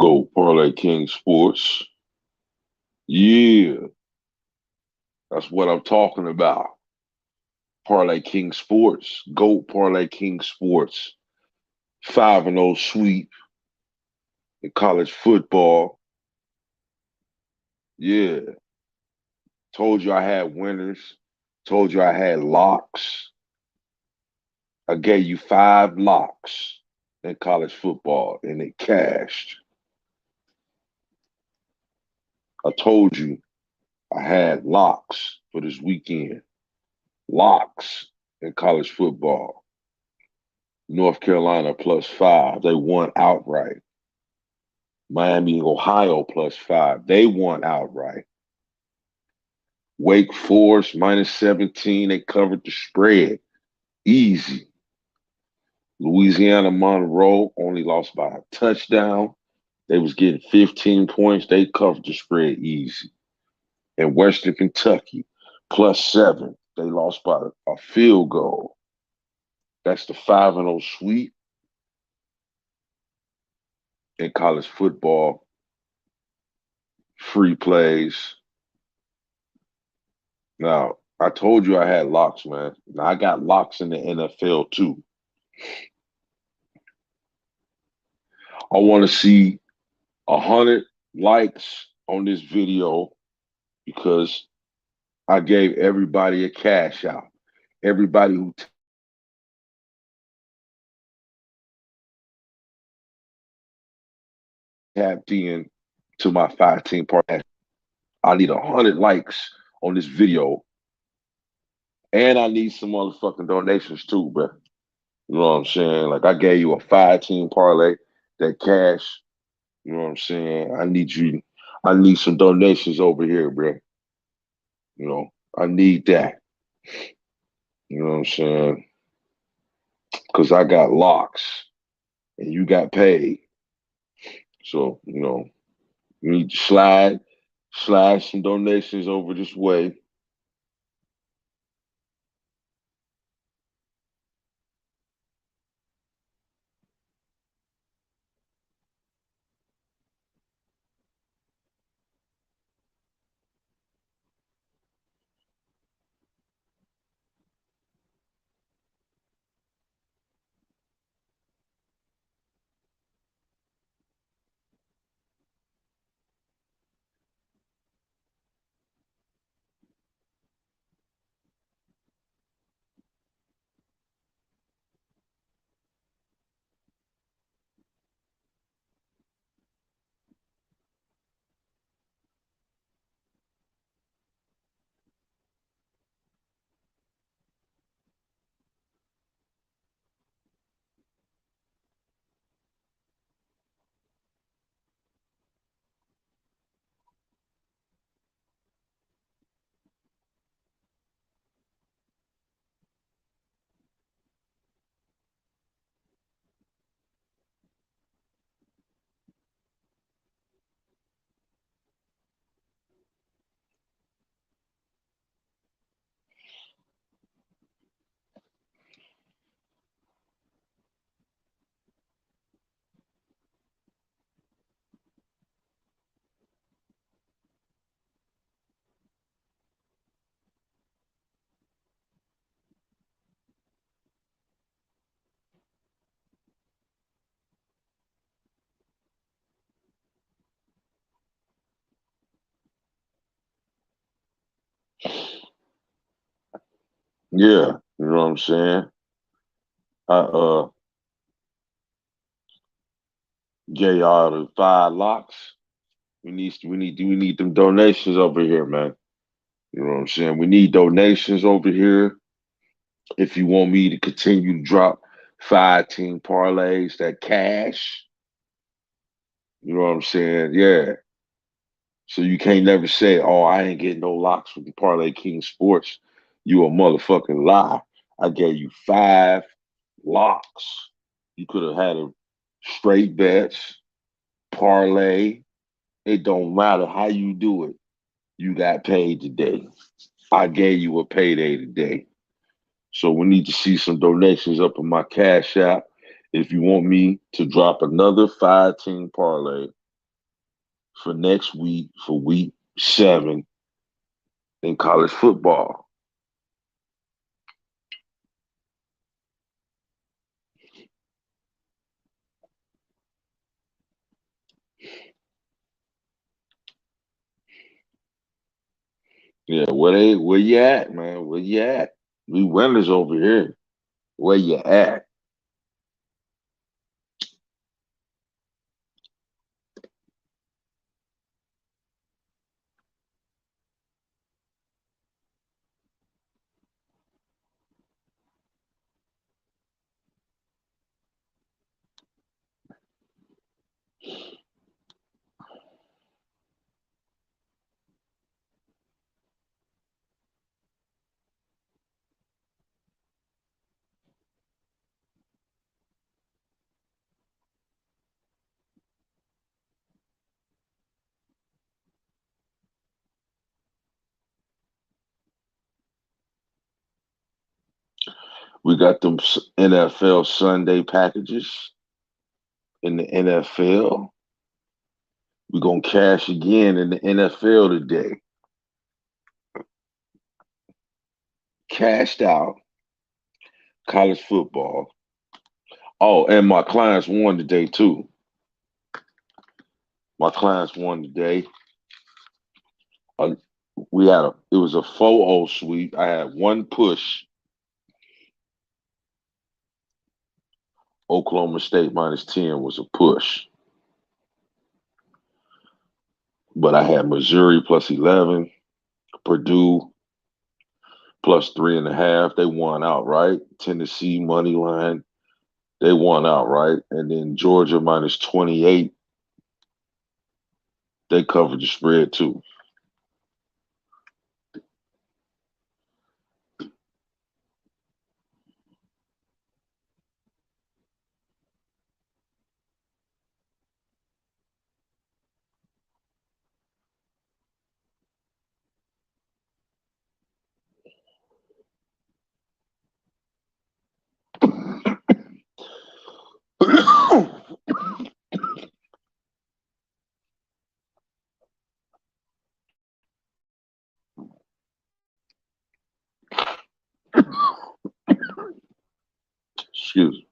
Go Parlay King Sports. Yeah, that's what I'm talking about. Parlay King Sports. Go Parlay King Sports. 5-0 sweep in college football. Yeah. Told you I had winners. Told you I had locks. I gave you 5 locks in college football and it cashed. I told you I had locks for this weekend. Locks in college football. North Carolina +5. They won outright. Miami, Ohio +5. They won outright. Wake Forest -17. They covered the spread. Easy. Louisiana Monroe only lost by a touchdown. They was getting 15 points. They covered the spread easy. And Western Kentucky +7. They lost by a field goal. That's the 5-0 sweep in college football. Free plays. Now, I told you I had locks, man. Now I got locks in the NFL too. I want to see 100 likes on this video because I gave everybody a cash out. Everybody who tapped in to my 5-team parlay. I need 100 likes on this video. And I need some motherfucking donations too, bro. You know what I'm saying? Like I gave you a 5-team parlay, that cash. You know what I'm saying? I need some donations over here, bro. You know, I need that. You know what I'm saying? Because I got locks and you got paid. So, you need to slide some donations over this way. Yeah, you know what I'm saying? I gave y'all the 5 locks. We need them donations over here, man. You know what I'm saying? We need donations over here. If you want me to continue to drop 5-team parlays, that cash, you know what I'm saying? Yeah. So you can't never say, oh, I ain't getting no locks from the Parlay King Sports. You a motherfucking lie. I gave you 5 locks. You could have had a straight bets, parlay. It don't matter how you do it. You got paid today. I gave you a payday today. So we need to see some donations up in my cash app. If you want me to drop another 5-team parlay, for next week for week 7 in college football. Yeah, where you at, man? Where you at? We winners over here. Where you at? We got them NFL Sunday packages in the NFL. We're gonna cash again in the NFL today. Cashed out college football. Oh, and my clients won today too. My clients won today. Uh, it was a 4-0 sweep. I had one push. Oklahoma State -10 was a push. But I had Missouri +11, Purdue +3.5. They won outright. Tennessee money line, they won outright. And then Georgia -28. They covered the spread too. Excuse me.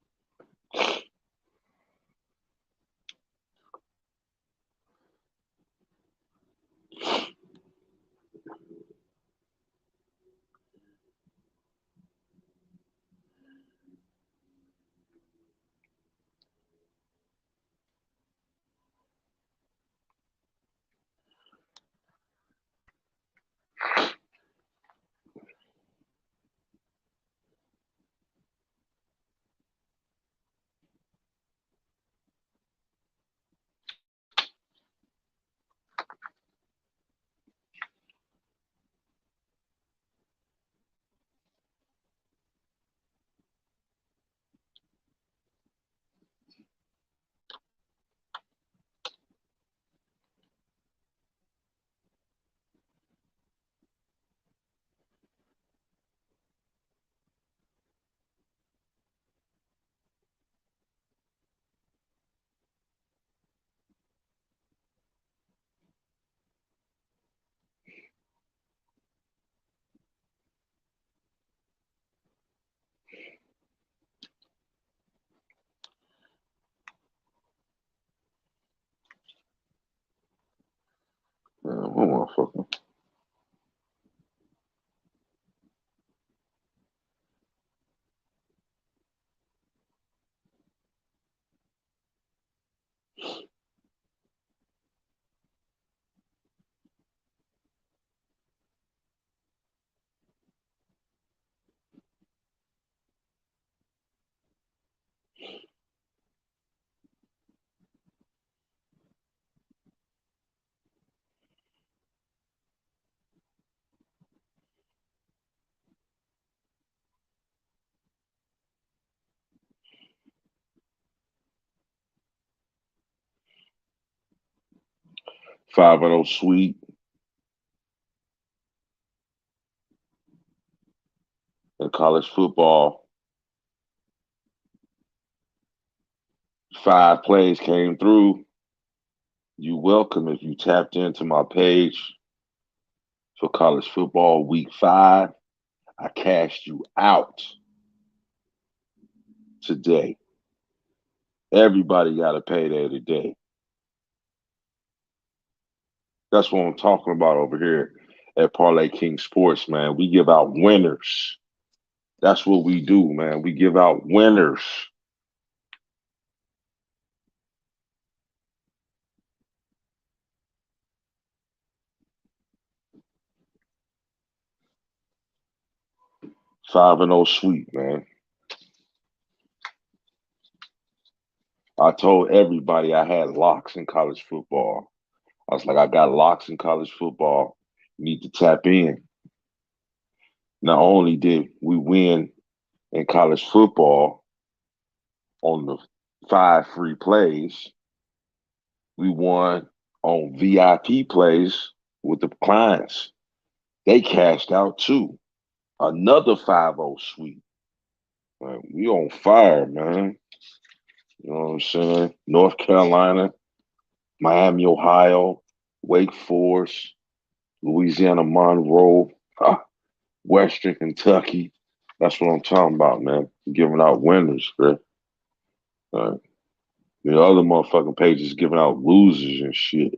5-0 sweep. In college football, 5 plays came through. You welcome if you tapped into my page for college football week 5. I cashed you out today. Everybody got a payday today. That's what I'm talking about over here at Parlay King Sports, man. We give out winners. That's what we do, man. We give out winners. Five and 0 sweep, man. I told everybody I had locks in college football. I was like, I got locks in college football. You need to tap in. Not only did we win in college football on the 5 free plays, we won on VIP plays with the clients. They cashed out too. Another 5-0 sweep. Man, we on fire, man. You know what I'm saying? North Carolina, Miami, Ohio, Wake Forest, Louisiana Monroe, Western Kentucky. That's what I'm talking about, man. Giving out winners, man. The other motherfucking pages giving out losers and shit.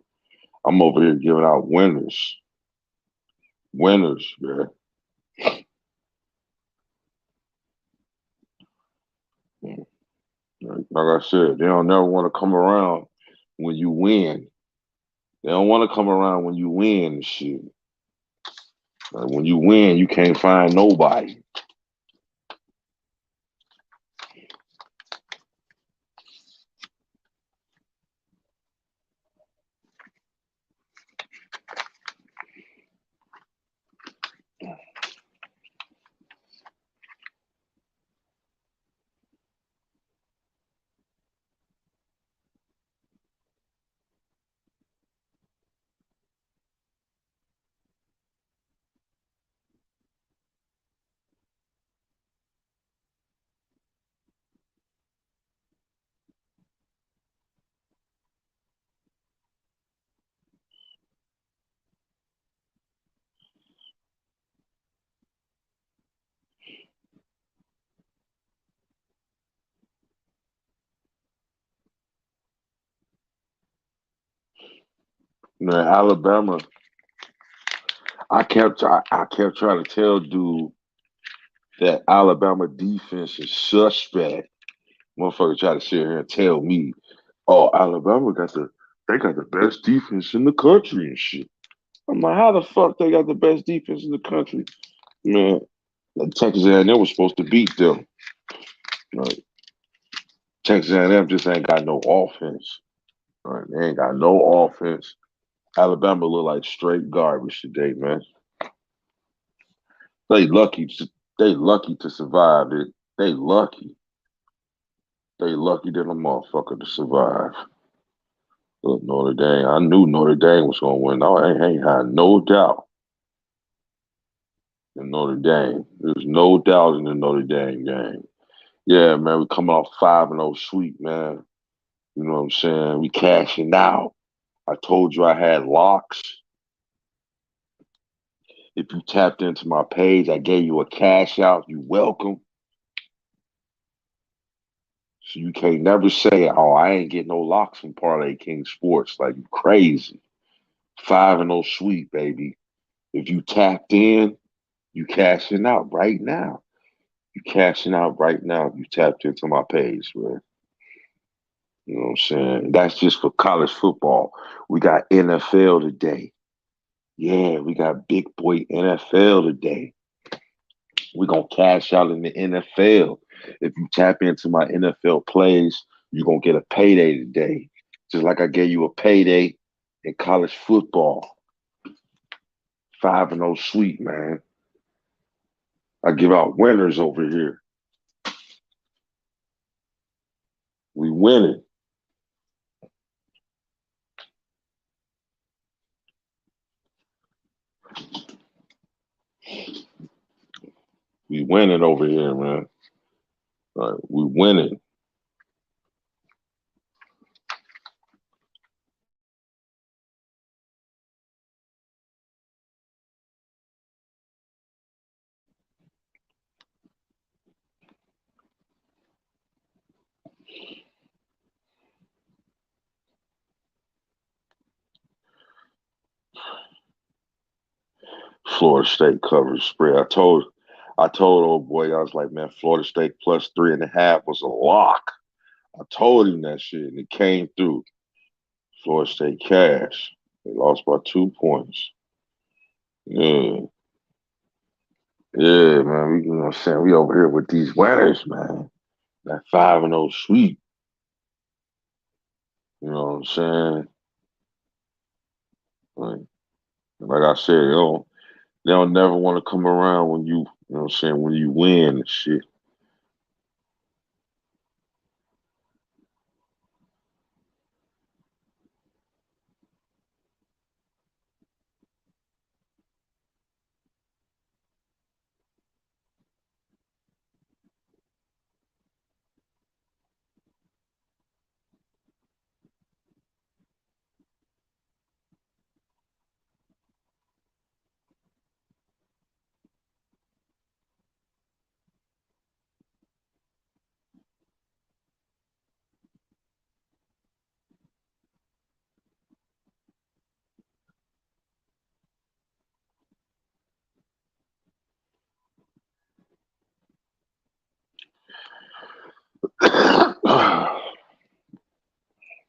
I'm over here giving out winners. Winners, man. Like I said, they don't never want to come around when you win. They don't want to come around when you win and shit. Like when you win, you can't find nobody. You know, Alabama, I kept trying to tell dude that Alabama defense is suspect. Motherfucker try to sit here and tell me, oh, Alabama they got the best defense in the country and shit. I'm like, how the fuck they got the best defense in the country? Man, Texas A&M was supposed to beat them. Like, Texas A&M just ain't got no offense. Right? They ain't got no offense. Alabama look like straight garbage today, man. They lucky. They lucky to survive it. They lucky. They lucky than a motherfucker to survive. Look, Notre Dame. I knew Notre Dame was gonna win. I ain't had no doubt in Notre Dame. There's no doubt in the Notre Dame game. Yeah, man, we coming off 5-0 sweep, man. You know what I'm saying? We cashing out. I told you I had locks. If you tapped into my page, I gave you a cash out. You welcome. So you can't never say, "Oh, I ain't getting no locks from Parlay King Sports." Like you crazy. 5-0 sweep, baby. If you tapped in, you cashing out right now. You cashing out right now if you tapped into my page, man. You know what I'm saying? That's just for college football. We got NFL today. Yeah, we got big boy NFL today. We're going to cash out in the NFL. If you tap into my NFL plays, you're going to get a payday today. Just like I gave you a payday in college football. 5-0 sweep, man. I give out winners over here. We winning. We winning over here, man. We winning. Florida State covers spread. I told old boy, I was like, man, Florida State plus 3.5 was a lock. I told him that shit, and it came through. Florida State cash. They lost by 2 points. Yeah, yeah, man. We, you know what I'm saying? We over here with these winners, man. That 5-0 sweep. You know what I'm saying? Like I said, they don't never want to come around when you know what I'm saying, when you win and shit.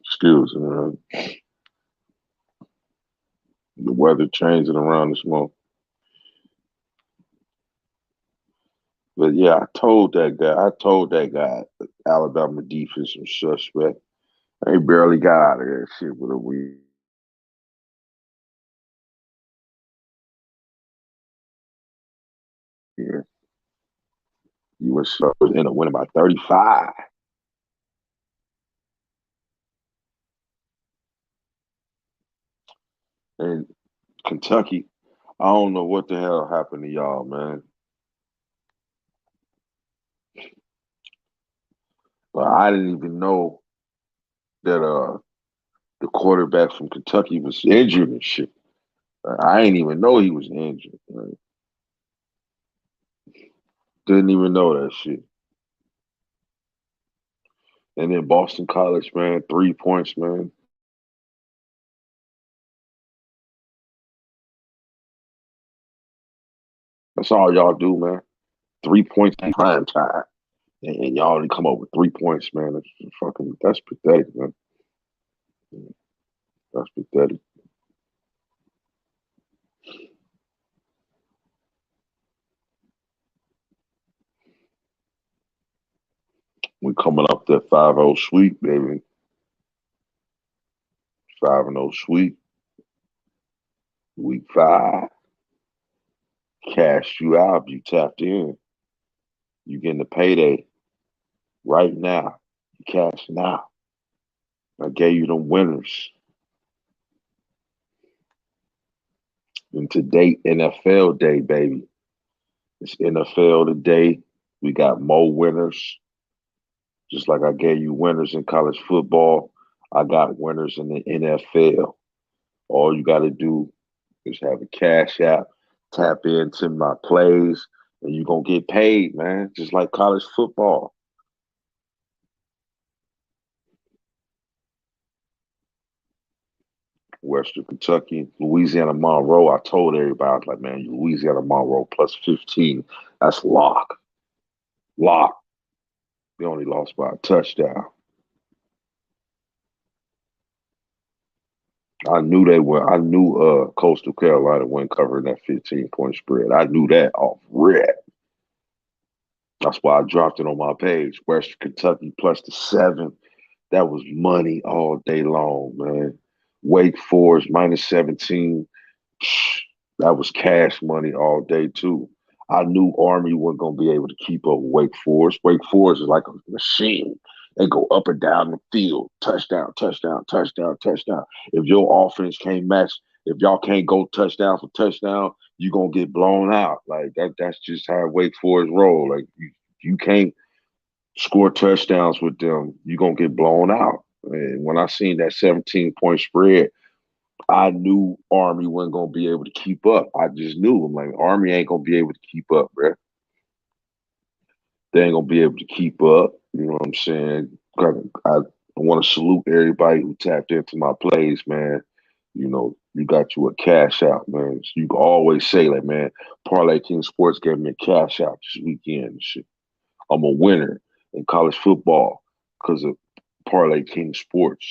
Excuse me, man. The weather changing around this month. But yeah, I told that guy, Alabama defense was suspect. They barely got out of that shit with a win. Yeah. USC was in a winning by 35. And Kentucky, I don't know what the hell happened to y'all, man. But I didn't even know that the quarterback from Kentucky was injured and shit. I didn't even know he was injured. Didn't even know that shit. And then Boston College, man, 3 points, man. That's all y'all do, man. 3 points in prime time. And y'all only come up with 3 points, man. That's pathetic, man. That's pathetic. We coming up that 5-0 sweep, baby. 5-0 sweep. Week 5. Cash you out. You tapped in. You getting the payday right now. You cash now. I gave you them winners. And today, NFL day, baby. It's NFL today. We got more winners. Just like I gave you winners in college football, I got winners in the NFL. All you got to do is have a cash app, tap into my plays, and you're going to get paid, man. Just like college football. Western Kentucky, Louisiana Monroe. I told everybody, I was like, man, Louisiana Monroe plus 15. That's lock. Lock. They only lost by a touchdown. I knew they were. I knew Coastal Carolina wasn't covering that 15-point spread. I knew that off red. That's why I dropped it on my page. Western Kentucky plus the 7. That was money all day long, man. Wake Forest minus 17. That was cash money all day too. I knew Army wasn't gonna be able to keep up with Wake Forest. Wake Forest is like a machine. They go up and down the field, touchdown, touchdown, touchdown, touchdown. If your offense can't match, if y'all can't go touchdown for touchdown, you gonna get blown out. Like that. That's just how Wake Forest roll. Like you can't score touchdowns with them, you gonna get blown out. And when I seen that 17-point spread, I knew Army wasn't gonna be able to keep up. I just knew. I'm like, Army ain't gonna be able to keep up, bro. They ain't gonna be able to keep up. You know what I'm saying? I want to salute everybody who tapped into my plays, man. You know, You got you a cash out, man. So you can always say, like, man, Parlay King Sports gave me a cash out this weekend and shit. I'm a winner in college football because of Parlay King Sports.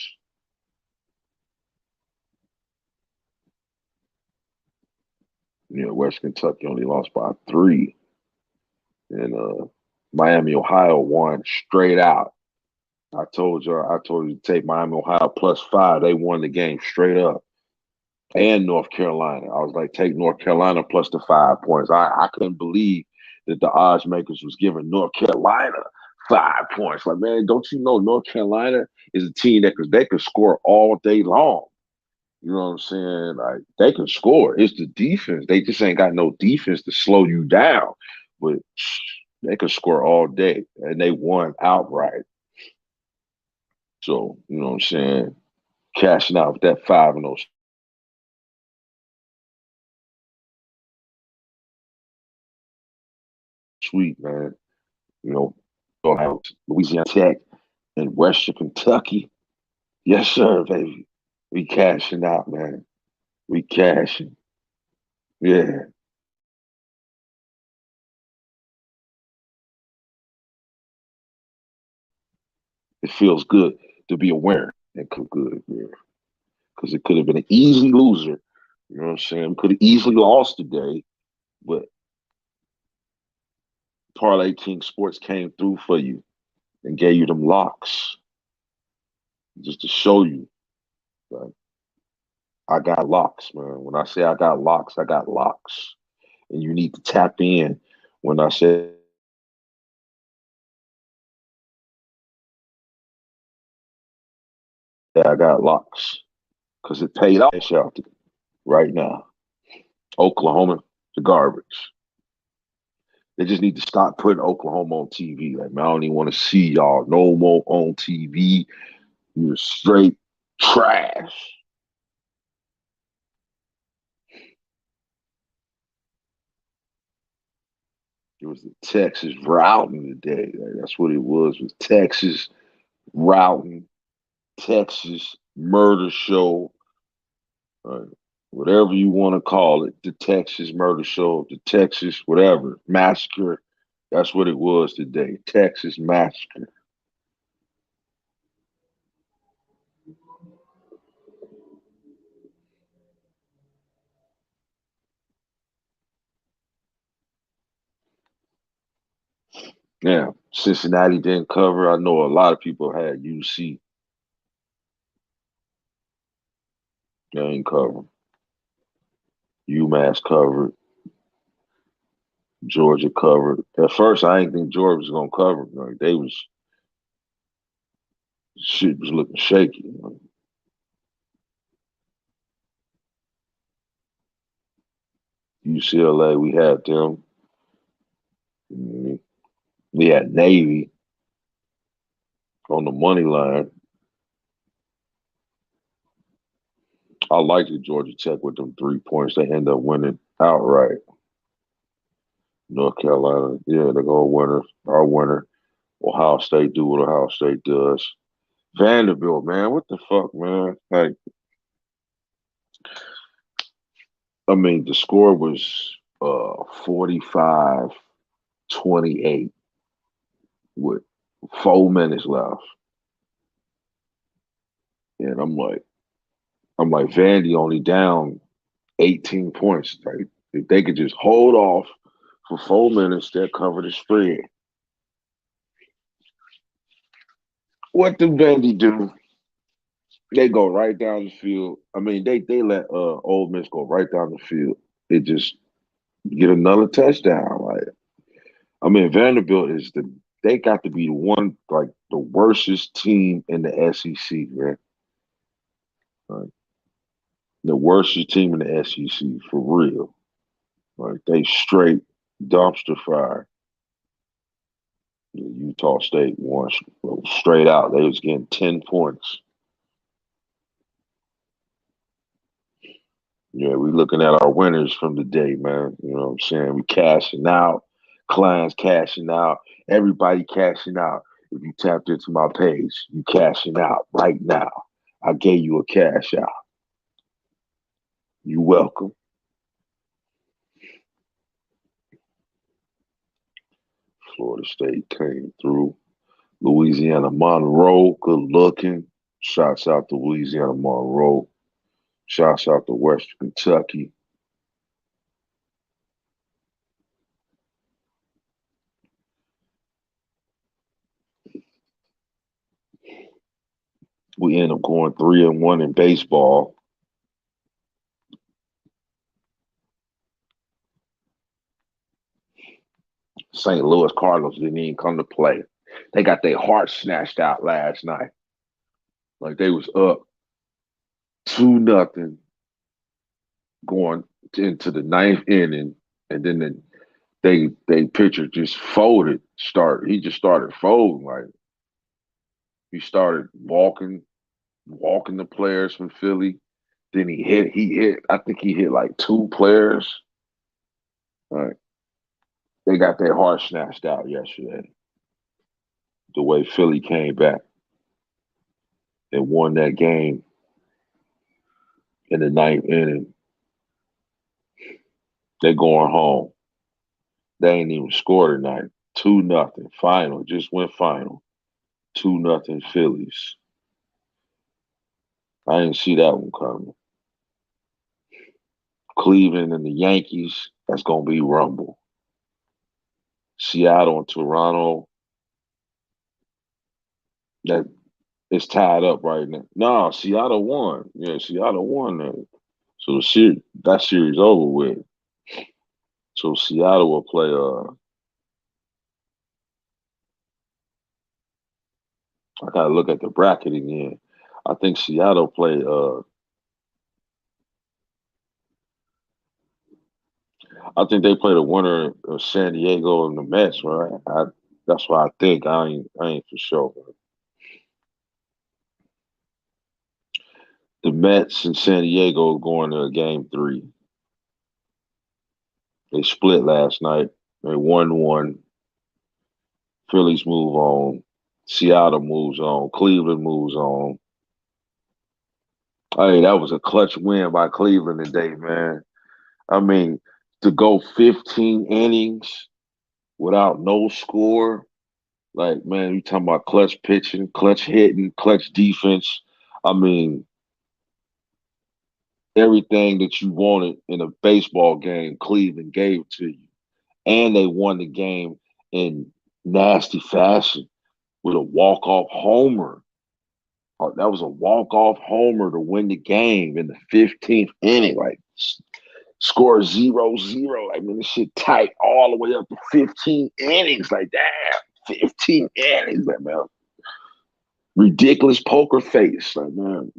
West Kentucky only lost by 3. And Miami, Ohio won straight out. I told you to take Miami, Ohio +5. They won the game straight up. And North Carolina. I was like, take North Carolina plus the 5 points. I couldn't believe that the odds makers was giving North Carolina 5 points. Like, man, don't you know North Carolina is a team that they could score all day long. You know what I'm saying? Like, they can score. It's the defense. They just ain't got no defense to slow you down. But they could score all day. And they won outright. So, you know what I'm saying? Cashing out with that 5-0 sweet, man. You know, Louisiana Tech and Western Kentucky. Yes, sir, baby. We cashing out, man. We cashing. Yeah. It feels good to be a winner and come good, man. Because it could have been an easy loser. You know what I'm saying? We could have easily lost today, but Parlay King Sports came through for you and gave you them locks just to show you. Like, I got locks, man. When I say I got locks, I got locks. And you need to tap in when I say that I got locks. Because it paid off shelter right now. Oklahoma, the garbage. They just need to stop putting Oklahoma on TV. Like, man, I don't even want to see y'all no more on TV. You're straight trash. It was the Texas routing today. Like, that's what it was Texas routing, Texas murder show, uh, whatever you want to call it, the Texas murder show, the Texas whatever, massacre. That's what it was today, Texas massacre. Now, Cincinnati didn't cover. I know a lot of people had UC. They ain't covered. UMass covered. Georgia covered. At first, I didn't think Georgia was gonna cover. Like, they was shit was looking shaky. UCLA, we had them. Mm, we had Navy on the money line. I liked the Georgia Tech with them 3 points. They end up winning outright. North Carolina, yeah, they're going winners. Our winner. Ohio State do what Ohio State does. Vanderbilt, man, what the fuck, man? Like, I mean, the score was 45-28 with 4 minutes left. And I'm like, Vandy only down 18 points. Like, if they could just hold off for 4 minutes, they'll cover the spread. What do Vandy do? They go right down the field. I mean, they let Ole Miss go right down the field. They just get another touchdown. Like, I mean, Vanderbilt is they got to be the one, like, the worstest team in the SEC, man. Like, the worstest team in the SEC for real. Like, they straight dumpster fire. Utah State won straight out. They was getting 10 points. Yeah, we looking at our winners from the day, man. You know what I'm saying? We cashing out, clients cashing out, everybody cashing out. If you tapped into my page, you cashing out right now. I gave you a cash out. You welcome. Florida State came through. Louisiana Monroe, good looking. Shouts out to Louisiana Monroe. Shouts out to Western Kentucky. We end up going 3-1 in baseball. St. Louis Cardinals didn't even come to play. They got their heart snatched out last night. Like they was up 2-0 going into the ninth inning, and then they pitcher just folded. He just started folding. Like he started walking the players from Philly. Then he hit. I think he hit like two players. Like they got their heart snatched out yesterday. The way Philly came back and won that game in the ninth inning, they going home. They ain't even scored tonight. 2-0 final. Just went final. 2-0 Phillies. I didn't see that one coming. Cleveland and the Yankees, that's gonna be rumble. Seattle and Toronto, that it's tied up right now. No, Seattle won. Yeah, Seattle won that. So that series over with. So Seattle will play. I gotta look at the bracket again. I think Seattle play. I think they play the winner of San Diego and the Mets, right? That's what I think. I ain't for sure. The Mets and San Diego going to game three. They split last night. They won one. Phillies move on. Seattle moves on. Cleveland moves on. Hey, that was a clutch win by Cleveland today, man. I mean, to go 15 innings without no score, like, man, you talking about clutch pitching, clutch hitting, clutch defense. I mean, everything that you wanted in a baseball game, Cleveland gave to you. And they won the game in nasty fashion with a walk-off homer. That was a walk-off homer to win the game in the 15th inning. Like, score 0-0. Like, man, this shit tight all the way up to 15 innings. Like, damn, 15 innings. Like, man, ridiculous poker face. Like, man,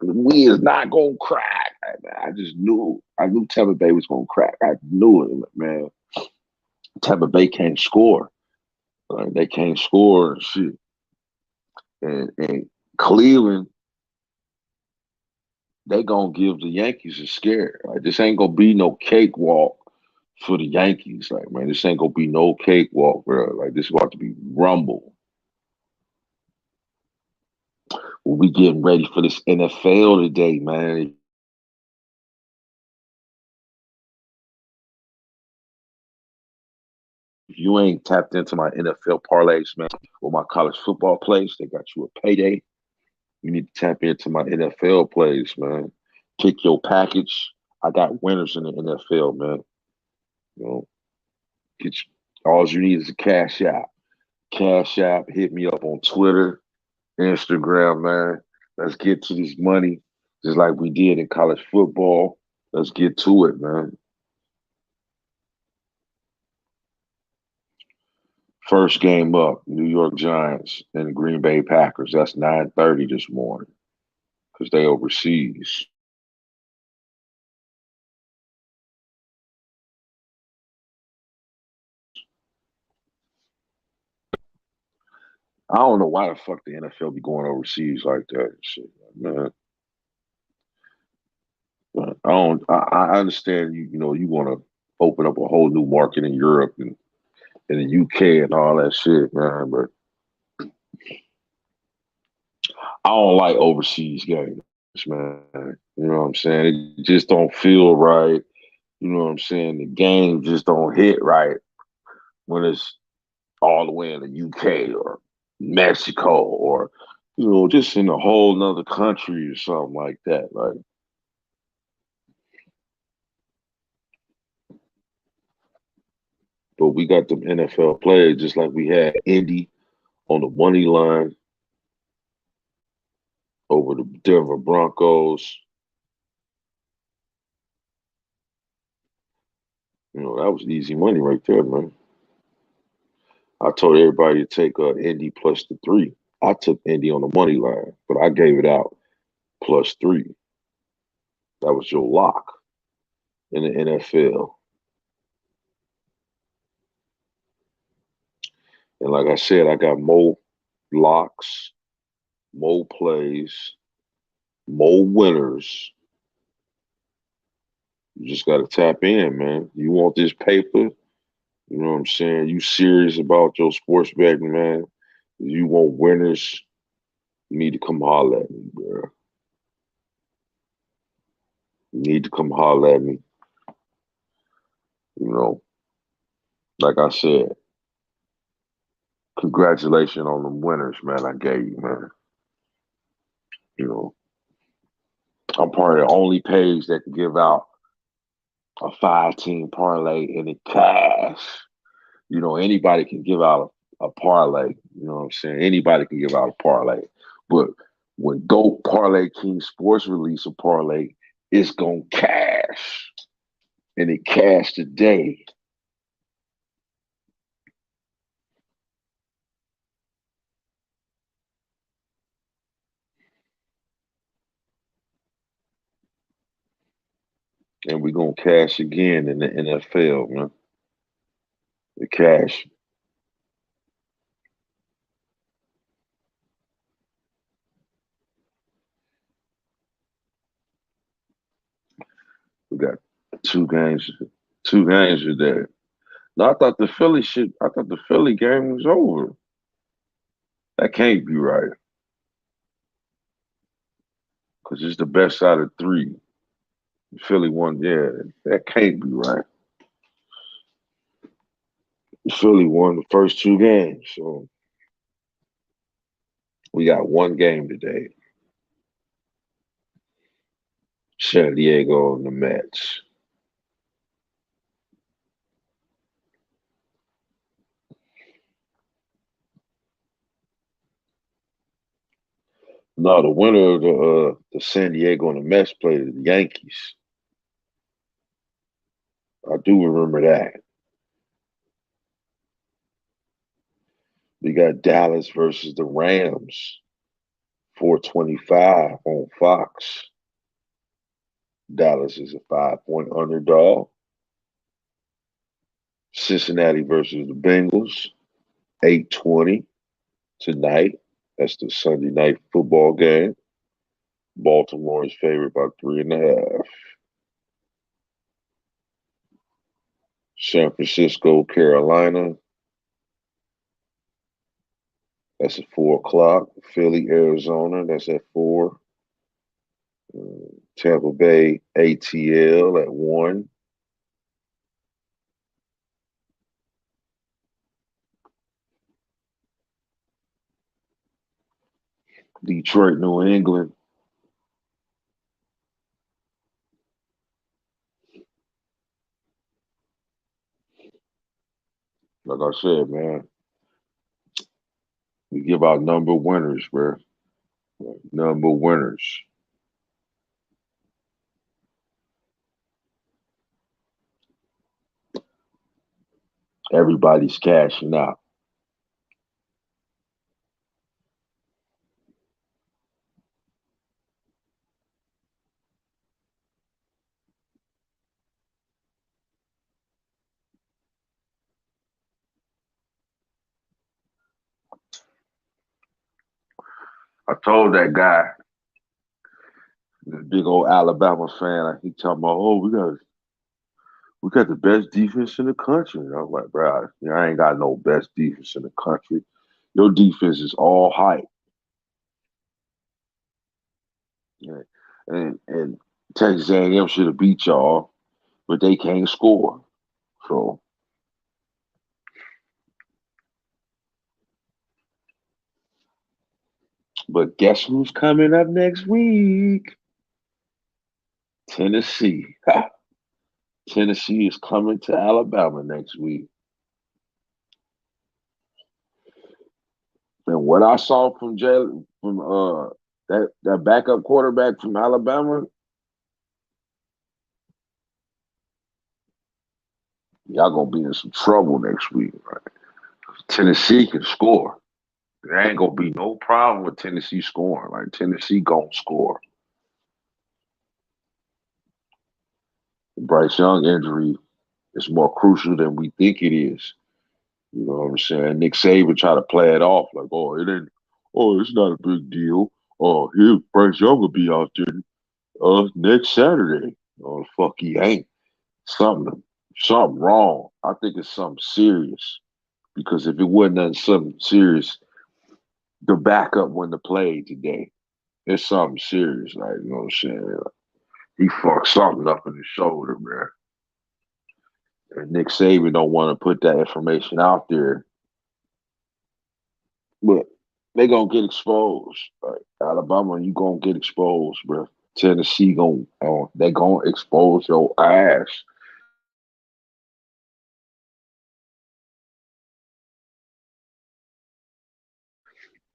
we is not gonna crack. Like, man, I just knew. I knew Tampa Bay was gonna crack. I knew it, man. Tampa Bay can't score. Like, they can't score and shit. And Cleveland, they gonna give the Yankees a scare. Like, this ain't gonna be no cakewalk for the Yankees. Like, man, this ain't gonna be no cakewalk, bro. Like, this is about to be rumble. We'll be getting ready for this NFL today, man. If you ain't tapped into my NFL parlays, man, or my college football plays, they got you a payday. You need to tap into my NFL plays, man. Pick your package. I got winners in the NFL, man. You know, get you, all you need is a cash app. Cash app. Hit me up on Twitter, Instagram, man. Let's get to this money, just like we did in college football. Let's get to it, man. First game up, New York Giants and the Green Bay Packers. That's 9:30 this morning because they overseas. I don't know why the fuck the NFL be going overseas like that and shit, man. I don't. I understand you. You know, you want to open up a whole new market in Europe and in the UK and all that shit, man. But I don't like overseas games. man. You know what I'm saying? It just don't feel right. You know what I'm saying? The game just don't hit right when it's all the way in the UK or Mexico or just in a whole nother country or something like that. Like, but we got them NFL players just like we had Indy on the money line over the Denver Broncos. That was easy money right there, man. I told everybody to take Indy plus the 3. I took Indy on the money line, but I gave it out plus 3. That was your lock in the NFL. And like I said, I got more locks, more plays, more winners. You just got to tap in, man. You want this paper? You know what I'm saying? You serious about your sports betting, man? You want winners? You need to come holler at me, bro. You need to come holler at me. You know, like I said, congratulations on the winners, man. I gave you, man. You know, I'm part of the only page that can give out a 5-team parlay in the cash. Anybody can give out a parlay. You know what I'm saying? Anybody can give out a parlay. But when GOAT Parlay King Sports release a parlay, it's going to cash. And it cashed today. And we're going to cash again in the NFL, man. The cash. We got two games. Two games today. No, I thought the Philly game was over. That can't be right. Because it's the best out of 3. Philly won, yeah. That can't be right. Philly won the first 2 games. So we got one game today. San Diego and the Mets. No, the winner of the San Diego and the Mets played the Yankees. I do remember that. We got Dallas versus the Rams, 425 on Fox. Dallas is a 5-point underdog. Cincinnati versus the Bengals, 820 tonight. That's the Sunday night football game. Baltimore is favored by 3.5. San Francisco, Carolina. That's at 4 o'clock. Philly, Arizona. That's at 4. Tampa Bay, ATL at 1. Detroit, New England. Like I said, man, we give out number winners, bro. Number winners. Everybody's cashing out. I told that guy, the big old Alabama fan, he talking about, oh, we got the best defense in the country. And I'm like, bro, I ain't got no best defense in the country. Your defense is all hype. Yeah. and Texas A&M should have beat y'all, but they can't score. So, but guess who's coming up next week? Tennessee. Tennessee is coming to Alabama next week. And what I saw from Jalen, from that backup quarterback from Alabama, y'all gonna be in some trouble next week. Right? Tennessee can score. There ain't gonna be no problem with Tennessee scoring. Like Tennessee gonna score. The Bryce Young injury is more crucial than we think it is. You know what I'm saying? Nick Saban try to play it off like, oh, it ain't, oh, it's not a big deal. Oh, here Bryce Young will be out there next Saturday. Oh, the fuck he ain't. Something, something wrong. I think it's something serious because if it wasn't nothing something serious, the backup wouldn't have played today. It's something serious, like you know what I'm saying. He fucked something up in his shoulder, man. And Nick Saban don't want to put that information out there, but they gonna get exposed. Like Alabama, you gonna get exposed, bro. Tennessee they gonna expose your ass.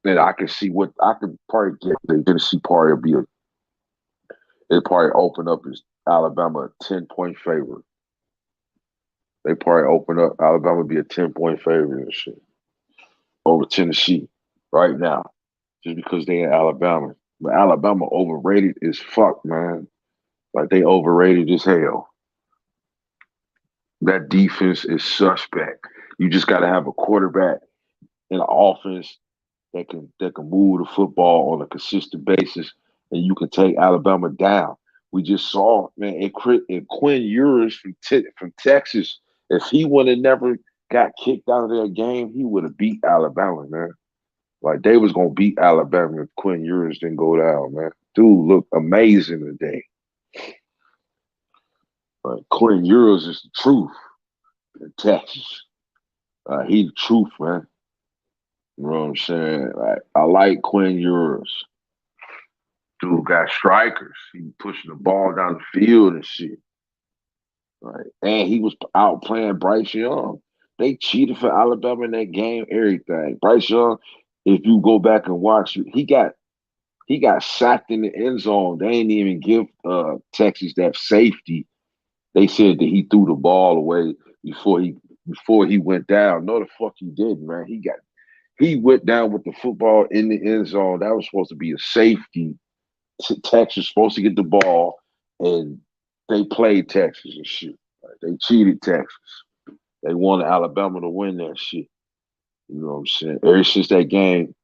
And I can see what I can probably get. The Tennessee party will be it probably open up as Alabama a 10-point favorite. They probably open up Alabama be a 10-point favorite and shit over Tennessee right now, just because they in Alabama. But Alabama overrated as fuck, man. Like they overrated as hell. That defense is suspect. You just got to have a quarterback and an offense that can move the football on a consistent basis, and you can take Alabama down. We just saw, man, and Quinn Ewers from Texas. If he would have never got kicked out of that game, he would have beat Alabama, man. Like they was gonna beat Alabama if Quinn Ewers didn't go down, man. Dude looked amazing today. Quinn Ewers is the truth in Texas. He the truth, man. You know what I'm saying? Like I like Quinn Ewers. Dude got strikers. He pushing the ball down the field and shit. Right. And he was out playing Bryce Young. They cheated for Alabama in that game, everything. Bryce Young, if you go back and watch, he got sacked in the end zone. They ain't even give Texas that safety. They said that he threw the ball away before he went down. No, the fuck he didn't, man. He went down with the football in the end zone. That was supposed to be a safety. Texas supposed to get the ball, and they played Texas and shit. Like, they cheated Texas. They wanted Alabama to win that shit. You know what I'm saying? Ever since that game,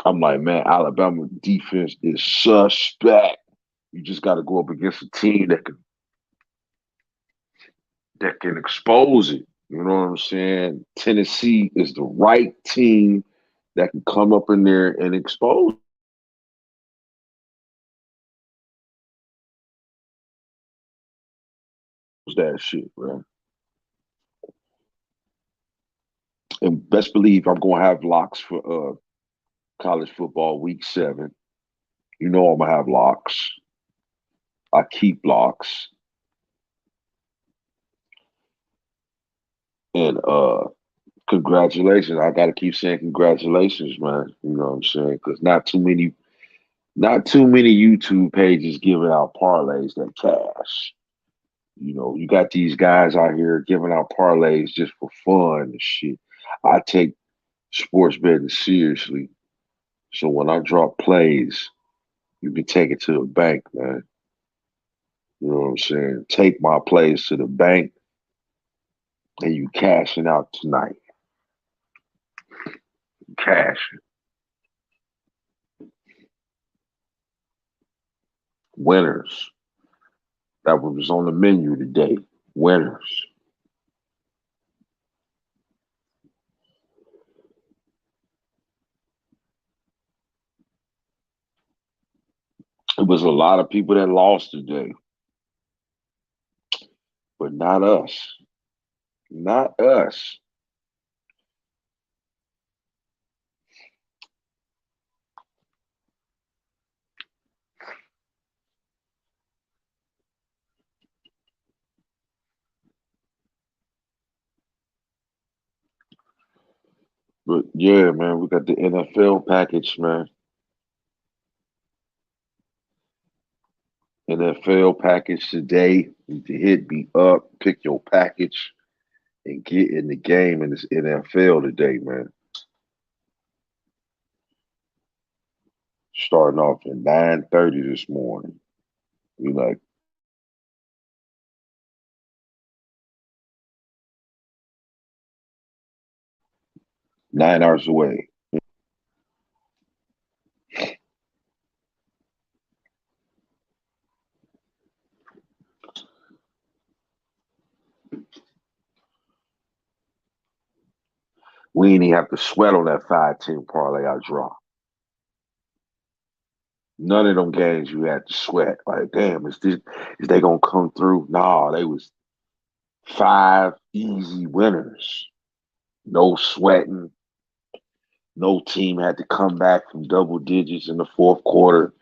I'm like, man, Alabama defense is suspect. You just got to go up against a team that can expose it. You know what I'm saying? Tennessee is the right team that can come up in there and expose that shit, man. And best believe I'm gonna have locks for college football week 7. You know I'm gonna have locks. I keep locks. And congratulations. I gotta keep saying congratulations, man. You know what I'm saying? Because not too many YouTube pages giving out parlays that cash. You know, you got these guys out here giving out parlays just for fun and shit. I take sports betting seriously. So when I drop plays, you can take it to the bank, man. You know what I'm saying? Take my plays to the bank and you cashing out tonight. Cash. Winners. That was on the menu today. Winners. It was There's a lot of people that lost today, but not us. Not us. But yeah, man, we got the NFL package, man. NFL package today. You can hit me up, pick your package, and get in the game in this NFL today, man. Starting off at 9:30 this morning. We like 9 hours away. We ain't even have to sweat on that 5-team parlay I draw. None of them games you had to sweat. Like, damn, is they gonna come through? Nah, they was five easy winners. No sweating. No team had to come back from double digits in the fourth quarter.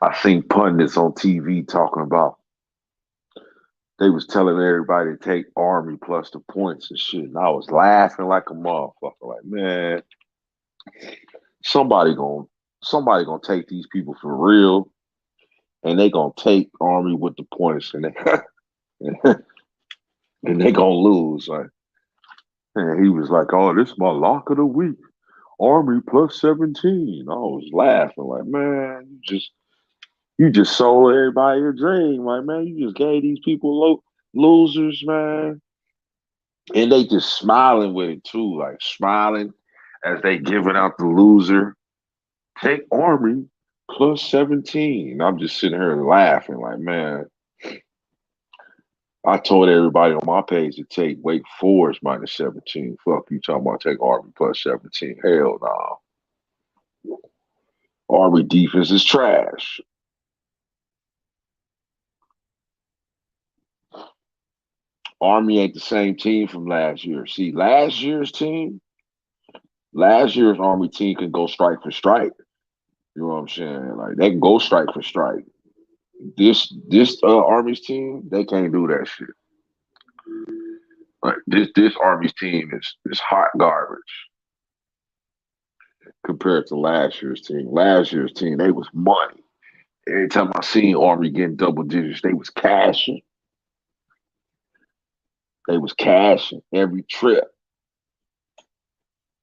I seen pundits on TV talking about they was telling everybody to take Army plus the points and shit. And I was laughing like a motherfucker. Like, man, somebody gonna somebody gonna take these people for real, and they gonna take Army with the points, and they gonna lose. Like, and he was like, "Oh, this is my lock of the week, Army plus 17." I was laughing like, man, you just sold everybody a dream. Like, man, you just gave these people losers, man. And they just smiling with it too, like smiling as they giving out the loser. Take Army plus 17. I'm just sitting here laughing, like, man, I told everybody on my page to take Wake Forest minus 17. Fuck you talking about take Army plus 17. Hell no. Army defense is trash. Army ain't the same team from last year. See, last year's Army team can go strike for strike. You know what I'm saying? Like they can go strike for strike. This Army's team, they can't do that shit. Like this Army's team is hot garbage compared to last year's team. Last year's team, they was money. Every time I seen Army getting double digits, they was cashing. They was cashing every trip.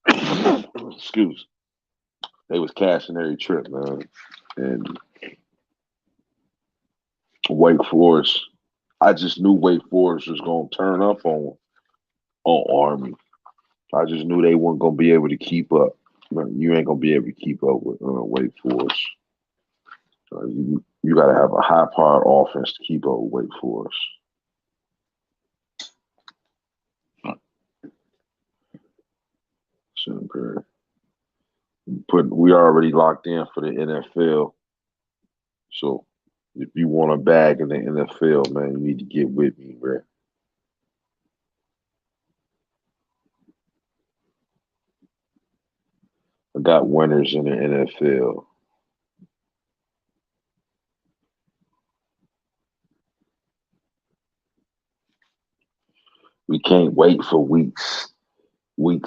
Excuse. They was cashing every trip, man. And Wake Forest, I just knew Wake Forest was gonna turn up on Army. I just knew they weren't gonna be able to keep up. Man, you ain't gonna be able to keep up with Wake Forest. You got to have a high powered offense to keep up with Wake Forest. So, we already locked in for the NFL. So if you want a bag in the NFL, man, you need to get with me, bro. I got winners in the NFL. We can't wait for week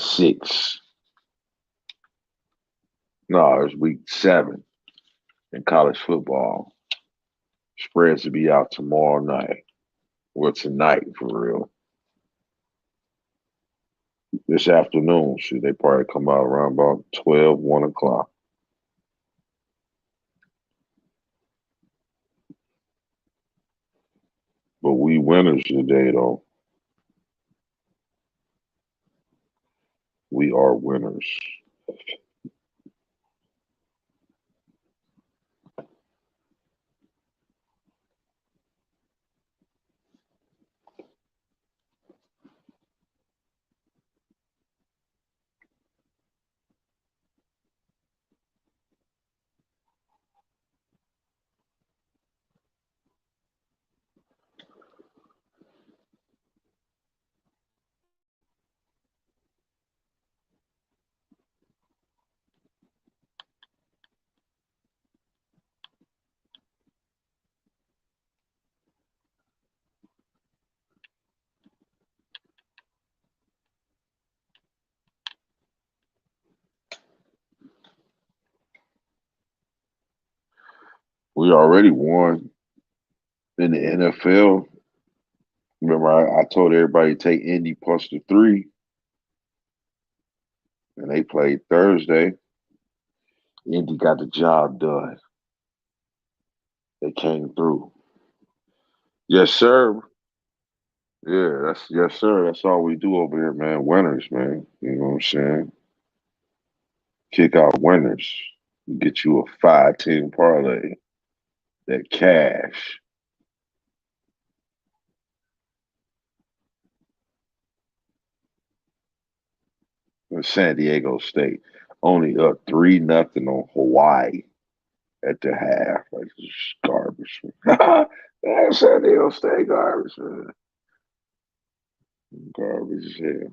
6. No, it's week 7 in college football. Spreads to be out tomorrow night. Or tonight, for real. This afternoon, should they probably come out around about 12, 1 o'clock. But we winners today, though. We are winners. We already won in the NFL. Remember, I told everybody to take Indy plus the 3, and they played Thursday. Indy got the job done. They came through. Yes, sir. Yeah, that's yes, sir. That's all we do over here, man. Winners, man. You know what I'm saying? Kick out winners. Get you a 5-10 parlay. That cash. In San Diego State. Only up 3-0 on Hawaii at the half. Like this is garbage. Man, San Diego State garbage, man. Garbage as hell.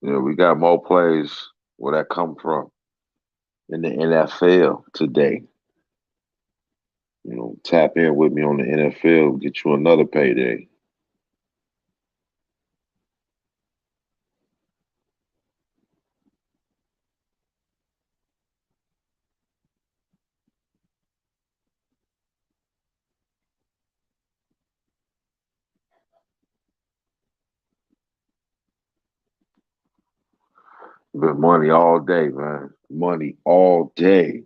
Yeah, we got more plays where that come from in the NFL today. Tap in with me on the NFL, get you another payday. But money all day, man. Money all day.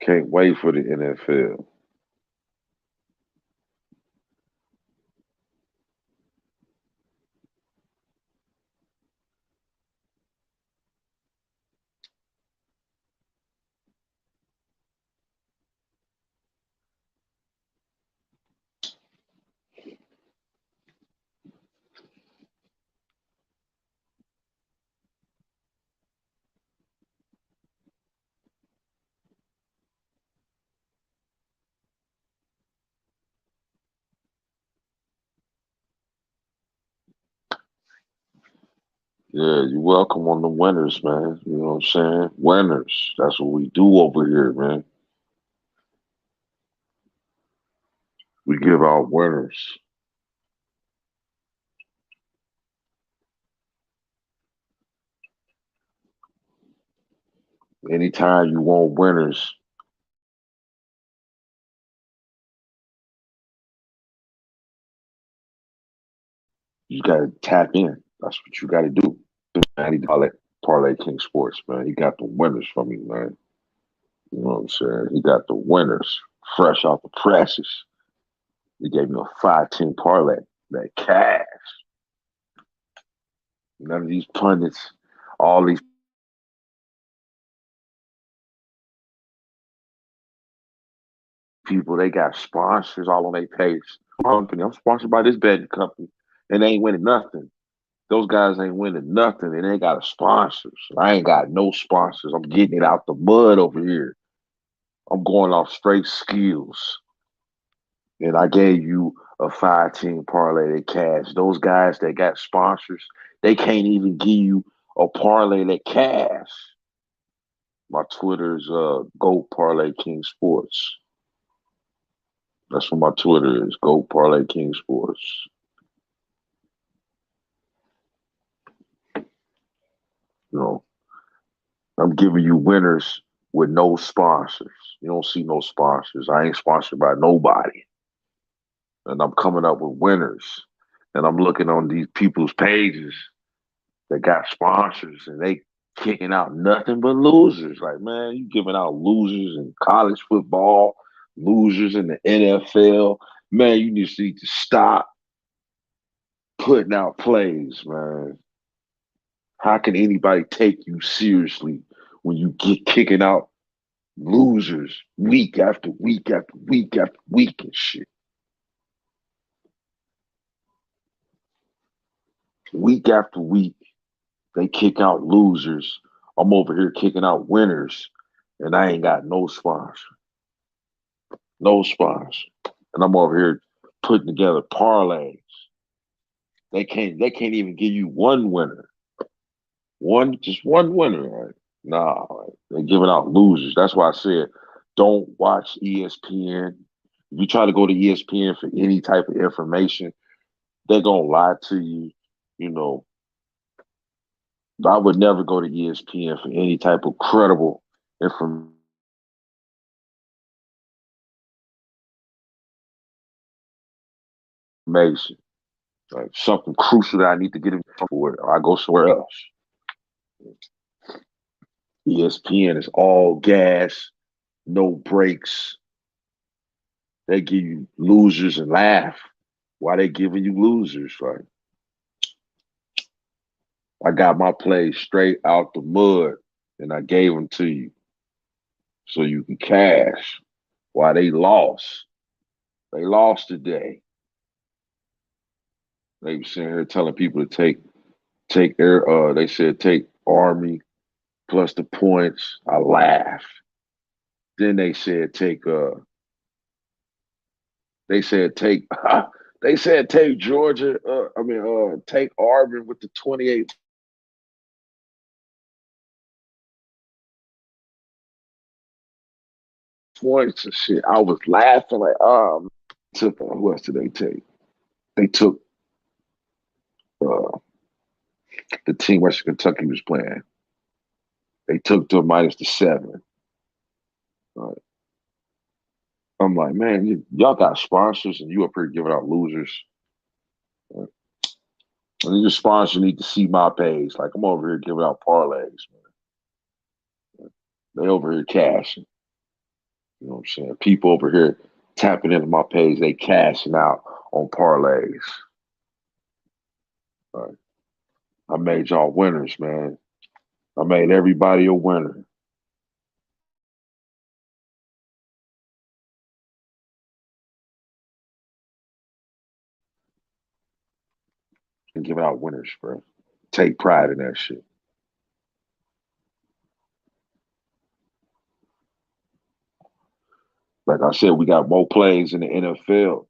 Can't wait for the NFL. Yeah, you're welcome on the winners, man. You know what I'm saying? Winners. That's what we do over here, man. We give out winners. Anytime you want winners, you gotta tap in. That's what you gotta do. Man, he parlay King Sports, man. He got the winners for me, man. You know what I'm saying? He got the winners fresh off the presses. He gave me a 5-10 parlay. That cash. None of these pundits, all these people, they got sponsors all on their page. Company, I'm sponsored by this betting company, and they ain't winning nothing. Those guys ain't winning nothing, and they got a sponsor. So I ain't got no sponsors. I'm getting it out the mud over here. I'm going off straight skills. And I gave you a 5-10 parlay that cash. Those guys that got sponsors, they can't even give you a parlay that cash. My Twitter's Go Parlay King Sports. That's what my Twitter is. Go Parlay King Sports. You know, I'm giving you winners with no sponsors. You don't see no sponsors. I ain't sponsored by nobody. And I'm coming up with winners. And I'm looking on these people's pages that got sponsors and they kicking out nothing but losers. Like, man, you giving out losers in college football, losers in the NFL. Man, you just need to stop putting out plays, man. How can anybody take you seriously when you get kicking out losers week after week after week after week and shit? Week after week, they kick out losers. I'm over here kicking out winners, and I ain't got no sponsor. No sponsor. And I'm over here putting together parlays. They can't even give you one winner. Just one winner, right? Nah, right? They're giving out losers. That's why I said don't watch ESPN. If you try to go to ESPN for any type of information, they're gonna lie to you. You know, I would never go to ESPN for any type of credible information. Like something crucial that I need to get in for, I go somewhere else. ESPN is all gas, no breaks. They give you losers and laugh. Why they giving you losers? Right? I got my plays straight out the mud and I gave them to you so you can cash. Why they lost? They lost today. They were sitting here telling people to take their they said take Army plus the points. I laughed. Then they said take they said take Georgia take Auburn with the 28 points and shit. I was laughing like took who else did they take? They took uh the team Western Kentucky was playing. They took to minus the 7. Uh, I'm like, man, y'all got sponsors and you up here giving out losers. Uh, and your sponsor need to see my page. Like I'm over here giving out parlays, man. They over here cashing. You know what I'm saying? People over here tapping into my page, they cashing out on parlays. Right. I made y'all winners, man. I made everybody a winner. And giving out winners, bro. Take pride in that shit. Like I said, we got more plays in the NFL.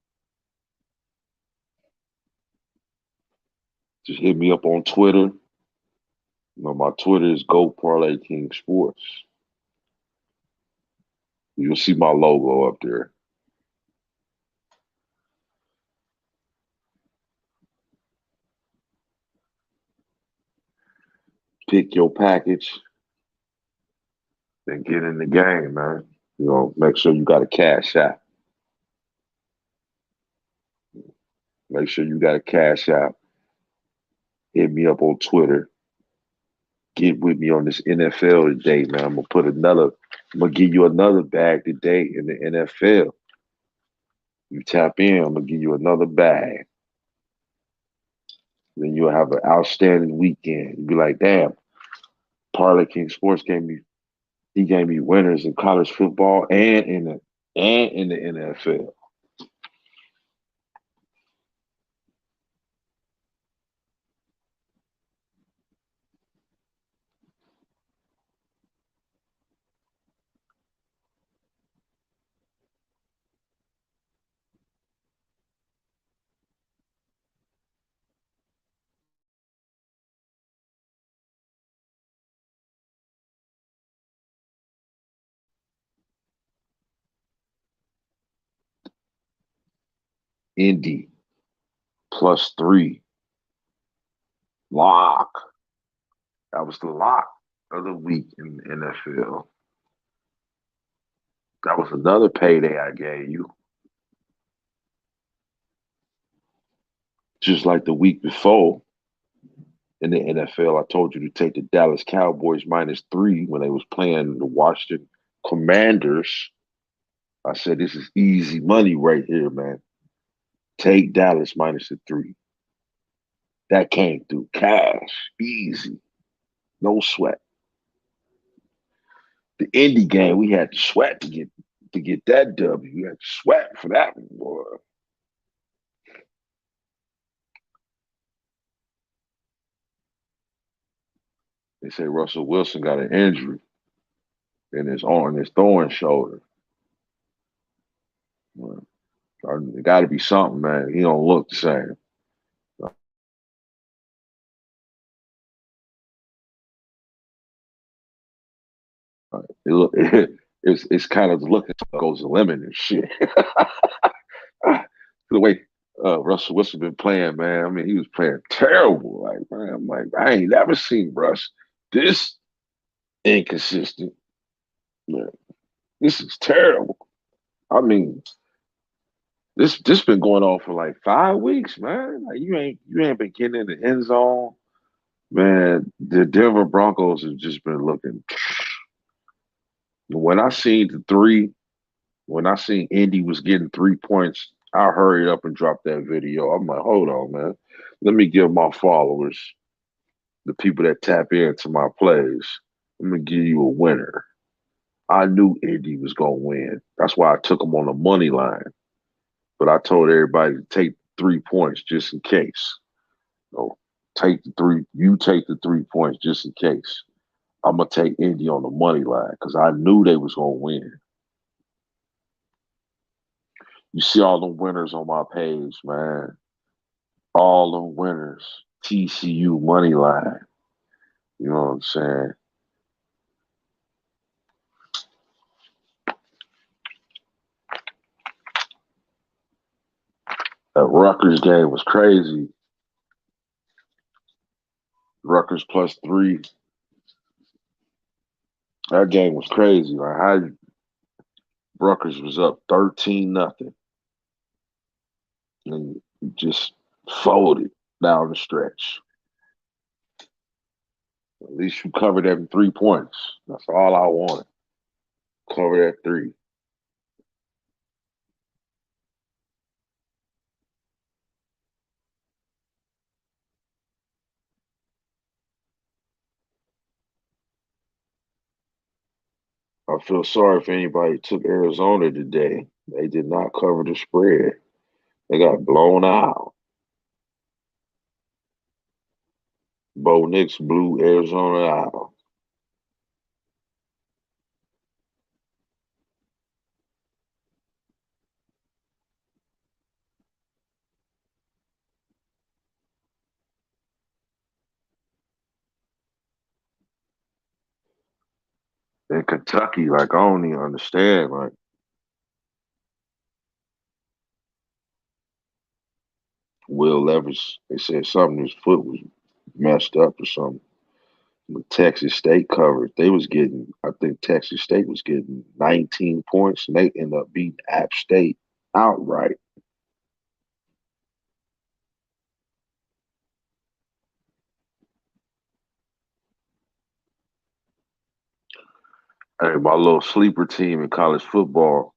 Just hit me up on Twitter. You know, my Twitter is Go Parlay King Sports. You'll see my logo up there. Pick your package and get in the game, man. You know, make sure you got a cash app. Make sure you got a cash app. Hit me up on Twitter. Get with me on this NFL today, man. I'm gonna give you another bag today in the NFL. You tap in, I'm gonna give you another bag. Then you'll have an outstanding weekend. You'll be like, damn, Parlay King Sports gave me winners in college football and in the NFL. Indy +3 lock. That was the lock of the week in the NFL. That was another payday I gave you. Just like the week before in the NFL, I told you to take the Dallas Cowboys -3 when they was playing the Washington Commanders. I said, this is easy money right here, man. Take Dallas -3. That came through cash. Easy. No sweat. The Indy game, we had to sweat to get that W. We had to sweat for that one, boy. They say Russell Wilson got an injury in his throwing shoulder. It got to be something, man. He don't look the same. It look, it's kind of looking like goes the lemon and shit. The way Russell Wilson been playing, man. I mean, he was playing terrible. Like, man, I'm like, I ain't never seen Russ this inconsistent. Man, this is terrible. I mean, this been going on for like 5 weeks, man. Like you ain't been getting in the end zone, man. The Denver Broncos have just been looking. When I seen the three, when I seen Indy was getting 3 points, I hurried up and dropped that video. I'm like, hold on, man. Let me give my followers, the people that tap into my plays, let me give you a winner. I knew Indy was gonna win. That's why I took them on the money line. But I told everybody to take 3 points just in case. So take the three. You take the 3 points just in case. I'm gonna take Indy on the money line because I knew they was gonna win. You see all the winners on my page, man. All the winners. TCU money line. You know what I'm saying? That Rutgers game was crazy. Rutgers +3. That game was crazy. Like how Rutgers was up 13-0 and just folded down the stretch. At least you covered them 3 points. That's all I wanted. Cover that three. I feel sorry if anybody took Arizona today. They did not cover the spread. They got blown out. Bo Nix blew Arizona out. In Kentucky, like I don't even understand. Like Will Levis, they said something his foot was messed up or something. But Texas State covered. They was getting, I think Texas State was getting 19 points, and they ended up beating App State outright. Hey, my little sleeper team in college football,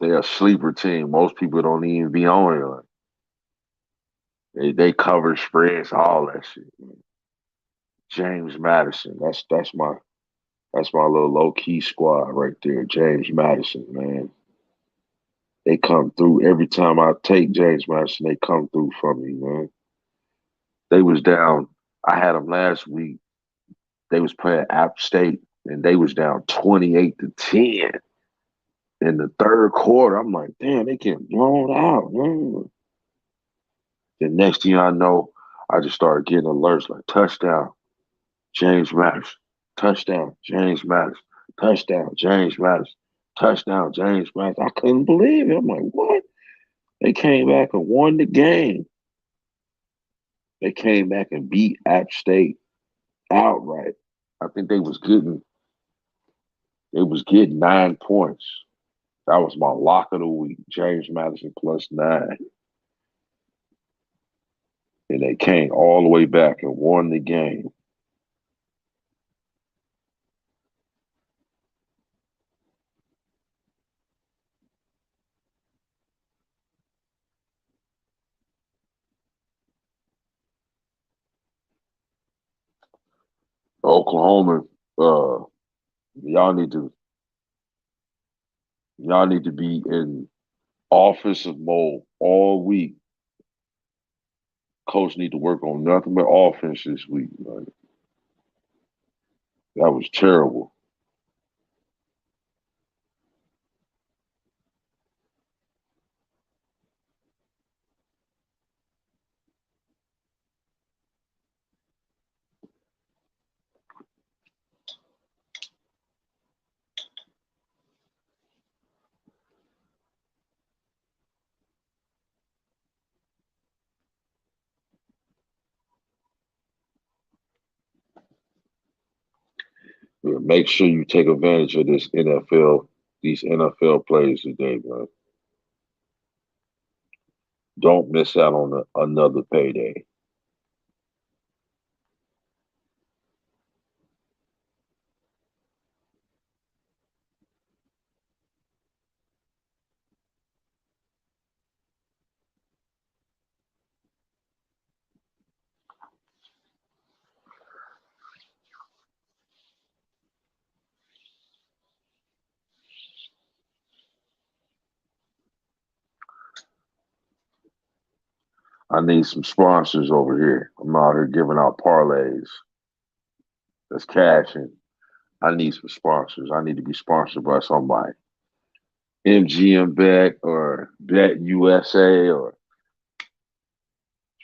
they're a sleeper team. Most people don't even be on it. Like, they cover spreads, all that shit. James Madison, that's my little low key squad right there. James Madison, man. They come through every time I take James Madison. They come through for me, man. They was down. I had them last week. They was playing App State, and they was down 28-10 in the third quarter. I'm like, damn, they getting blown out, man. The next thing I know, I just started getting alerts like touchdown, James Madison, touchdown, James Madison, touchdown, James Madison, touchdown, James Madison. I couldn't believe it. I'm like, what? They came back and won the game. They came back and beat App State outright. I think they was getting 9 points. That was my lock of the week. James Madison +9. And they came all the way back and won the game. Oklahoma, uh, y'all need to y'all need to be in offensive mode all week. Coach need to work on nothing but offense this week. Like, that was terrible. make sure you take advantage of these NFL plays today, man. Don't miss out on another payday. I need some sponsors over here. I'm out here giving out parlays. That's cashing. I need some sponsors. I need to be sponsored by somebody. MGM Bet or Bet USA or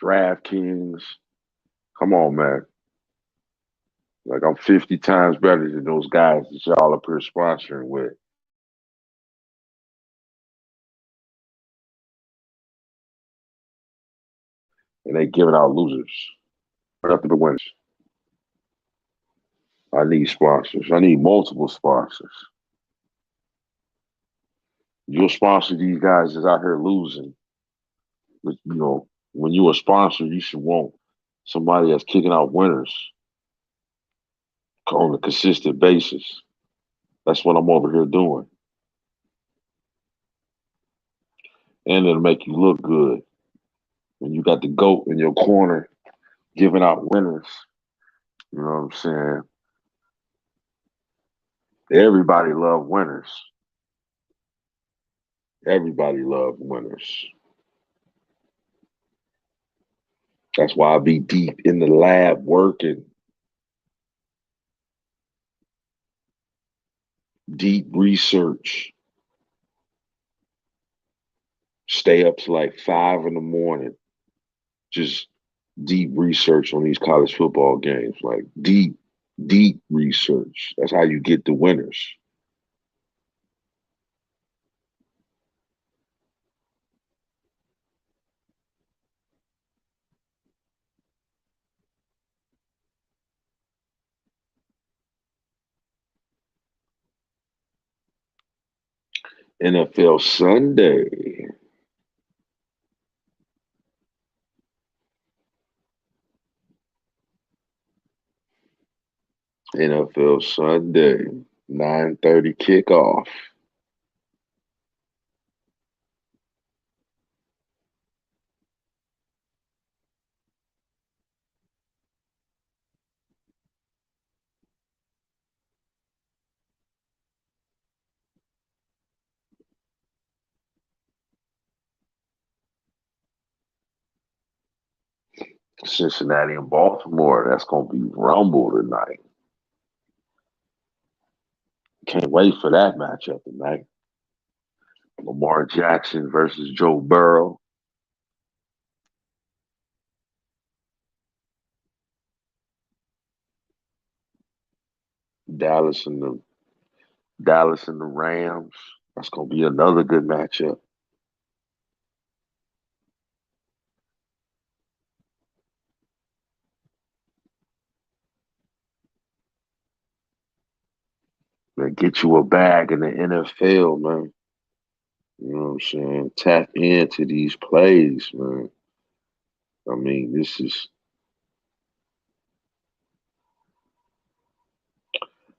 DraftKings. Come on, man. Like I'm 50 times better than those guys that y'all up here sponsoring with. And they giving out losers. Nothing but winners. I need sponsors. I need multiple sponsors. You'll sponsor these guys that's out here losing. But, when you're a sponsor, you should want somebody that's kicking out winners on a consistent basis. That's what I'm over here doing. And it'll make you look good. When you got the GOAT in your corner giving out winners, you know what I'm saying? Everybody love winners. Everybody love winners. That's why I be deep in the lab working. Deep research. Stay up to like 5 in the morning. Just deep research on these college football games. Like deep research. That's how you get the winners. NFL Sunday. NFL Sunday. 9:30 kickoff. Cincinnati and Baltimore. That's gonna be rumble tonight. Can't wait for that matchup tonight. Lamar Jackson versus Joe Burrow. Dallas and the Dallas and the Rams. That's gonna be another good matchup. Man, get you a bag in the NFL, man. You know what I'm saying? Tap into these plays, man. I mean,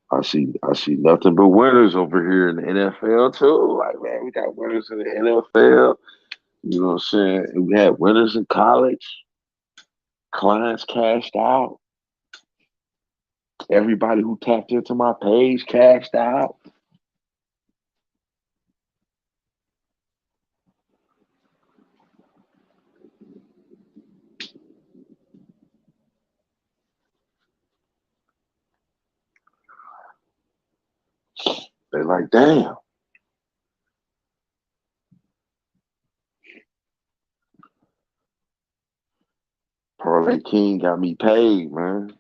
I see nothing but winners over here in the NFL too. Like, man, we got winners in the NFL. You know what I'm saying? And we had winners in college. Clients cashed out. Everybody who tapped into my page cashed out. They like, damn, Parlay King got me paid, man.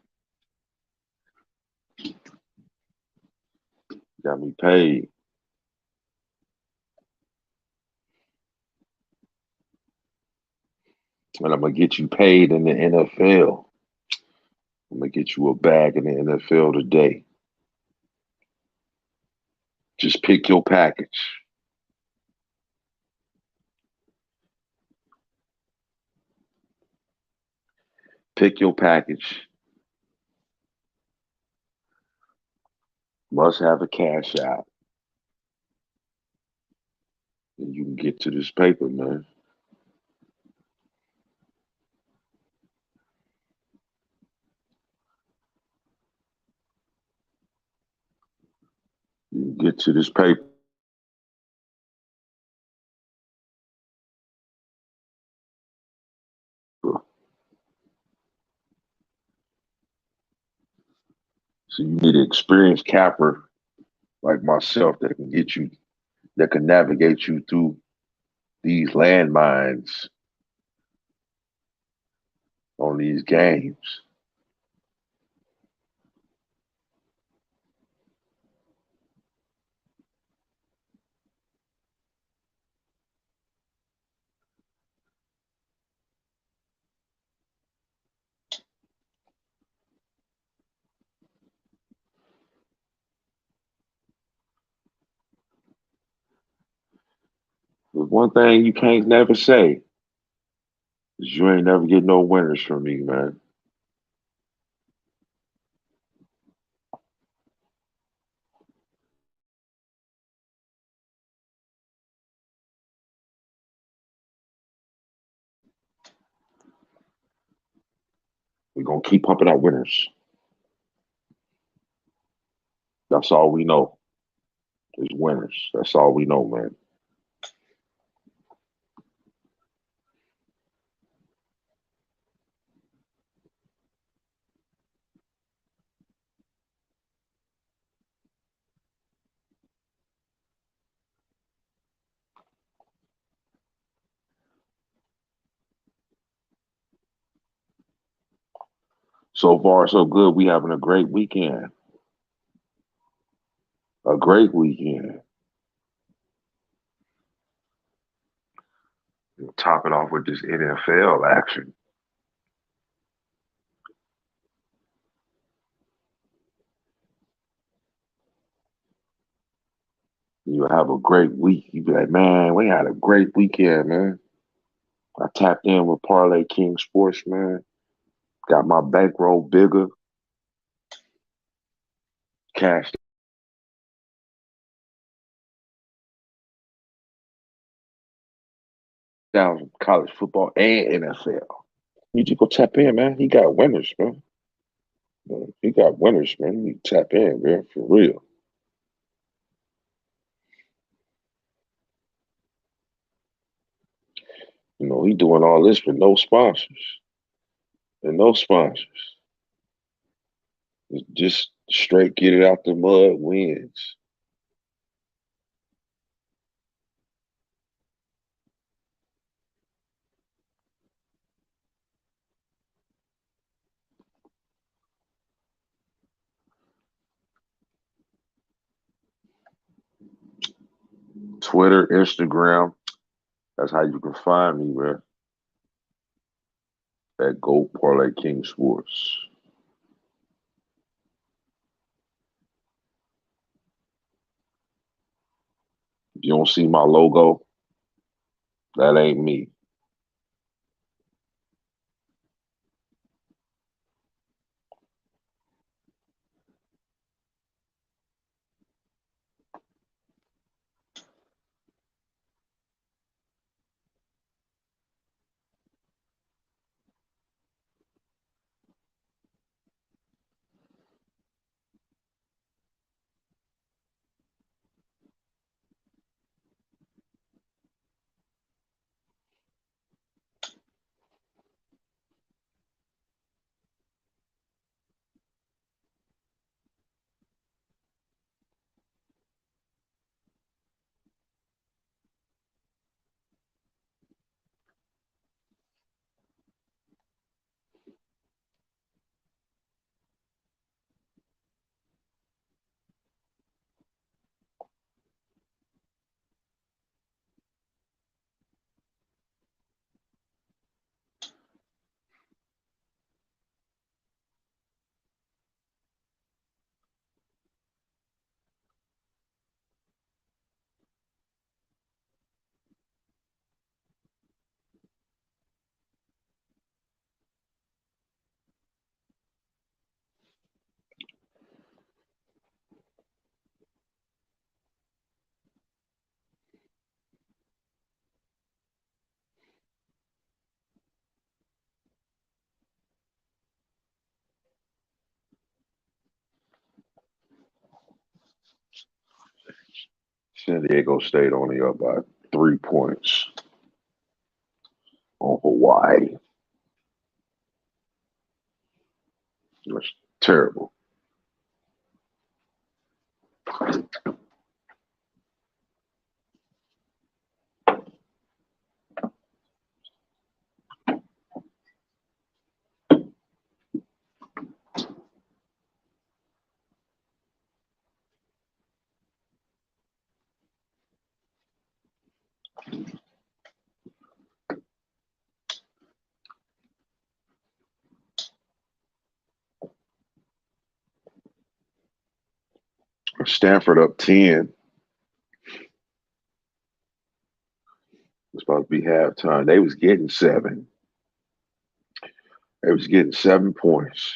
Got me paid. And I'm gonna get you paid in the NFL. I'm gonna get you a bag in the NFL today. Just pick your package. Pick your package. Must have a cash app. And you can get to this paper, man. You can get to this paper. So you need an experienced capper like myself that can navigate you through these landmines on these games. But one thing you can't never say is you ain't never get no winners from me, man. We're gonna keep pumping out winners. That's all we know is winners. That's all we know, man. So far, so good. We having a great weekend. A great weekend. We'll top it off with this NFL action. You have a great week. You be like, man, we had a great weekend, man. I tapped in with Parlay King Sports, man. Got my bankroll bigger. Cashed down college football and NFL. You just go tap in, man. He got winners, man. He got winners, man. You tap in, man, for real. You know, he doing all this with no sponsors and no sponsors. Just straight get it out the mud wins. Twitter, Instagram. That's how you can find me, man. At Go Parlay King Sports. If you don't see my logo, that ain't me. San Diego State only up by 3 points on Hawaii. That's terrible. Stanford up 10. It's supposed to be halftime. They was getting 7. They was getting 7 points.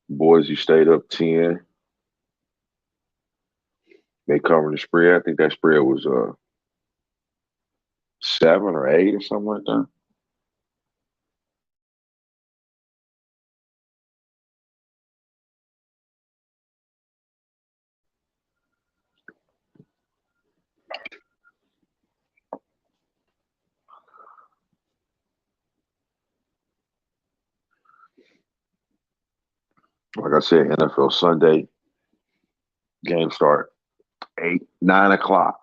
Boise State up 10. They covered the spread. I think that spread was 7 or 8 or something like that. Like I said, NFL Sunday game start 9 o'clock,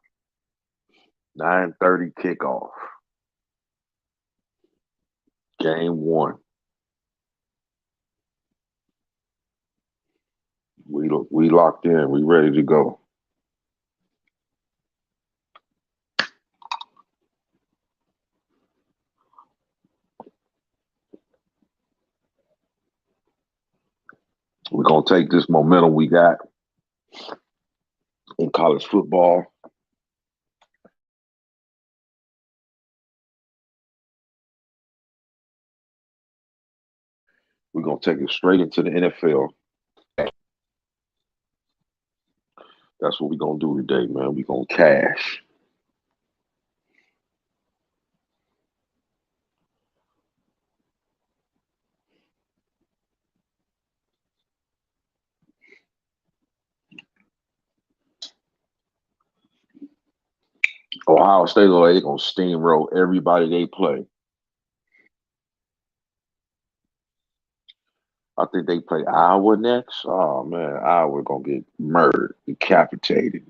9:30 kickoff. Game 1. We locked in. We ready to go. We're gonna take this momentum we got in college football. We're gonna take it straight into the NFL. That's what we're gonna do today, man. We're gonna cash. Ohio State, they're gonna steamroll everybody they play. I think they play Iowa next. Oh man, Iowa gonna get murdered, decapitated.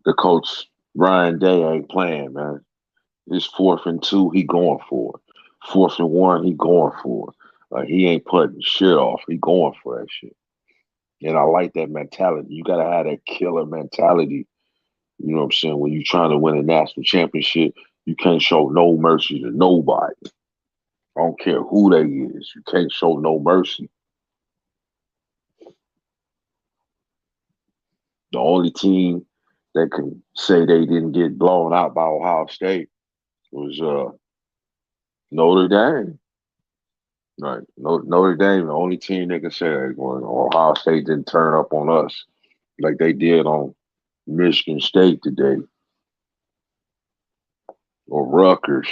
The coach Ryan Day ain't playing, man. It's 4th and 2, he going for it. 4th and 1, he going for it. Like he ain't putting shit off. He going for that shit. And I like that mentality. You gotta have that killer mentality. You know what I'm saying? When you're trying to win a national championship, you can't show no mercy to nobody. I don't care who they is. You can't show no mercy. The only team that can say they didn't get blown out by Ohio State was Notre Dame. Right. Notre Dame, the only team that can say that going Ohio State didn't turn up on us like they did on Michigan State today. Or Rutgers.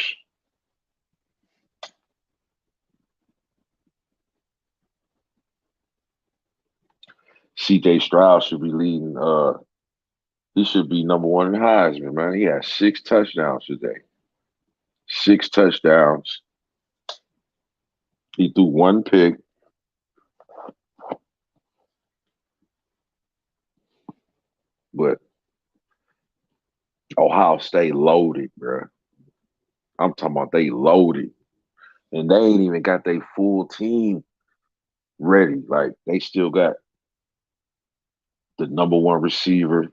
CJ Stroud should be leading he should be number 1 in Heisman, man. He had 6 touchdowns today. 6 touchdowns. He threw 1 pick. But Ohio State loaded, bro. I'm talking about they loaded. And they ain't even got their full team ready. Like, they still got the number 1 receiver,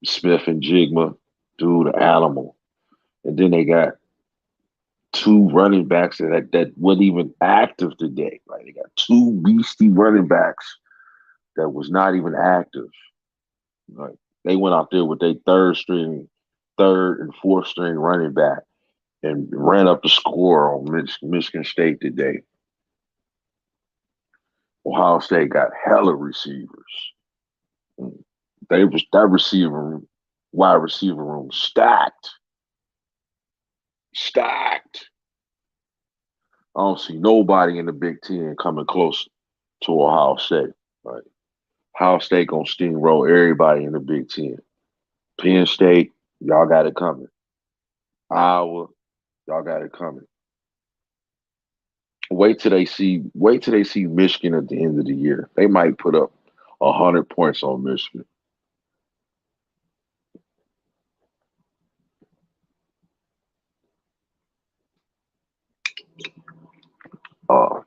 Smith and Jigma, dude, animal. And then they got 2 running backs that weren't even active today. Like, they got 2 beastie running backs that was not even active. Like, they went out there with their third and fourth string running back and ran up the score on Michigan State today. Ohio State got hella receivers. They was that wide receiver room stacked. Stacked. I don't see nobody in the Big Ten coming close to Ohio State. Right? Ohio State gonna steamroll everybody in the Big Ten. Penn State, y'all got it coming. Iowa, y'all got it coming. Wait till they see Michigan at the end of the year. They might put up 100 points on Michigan. Uh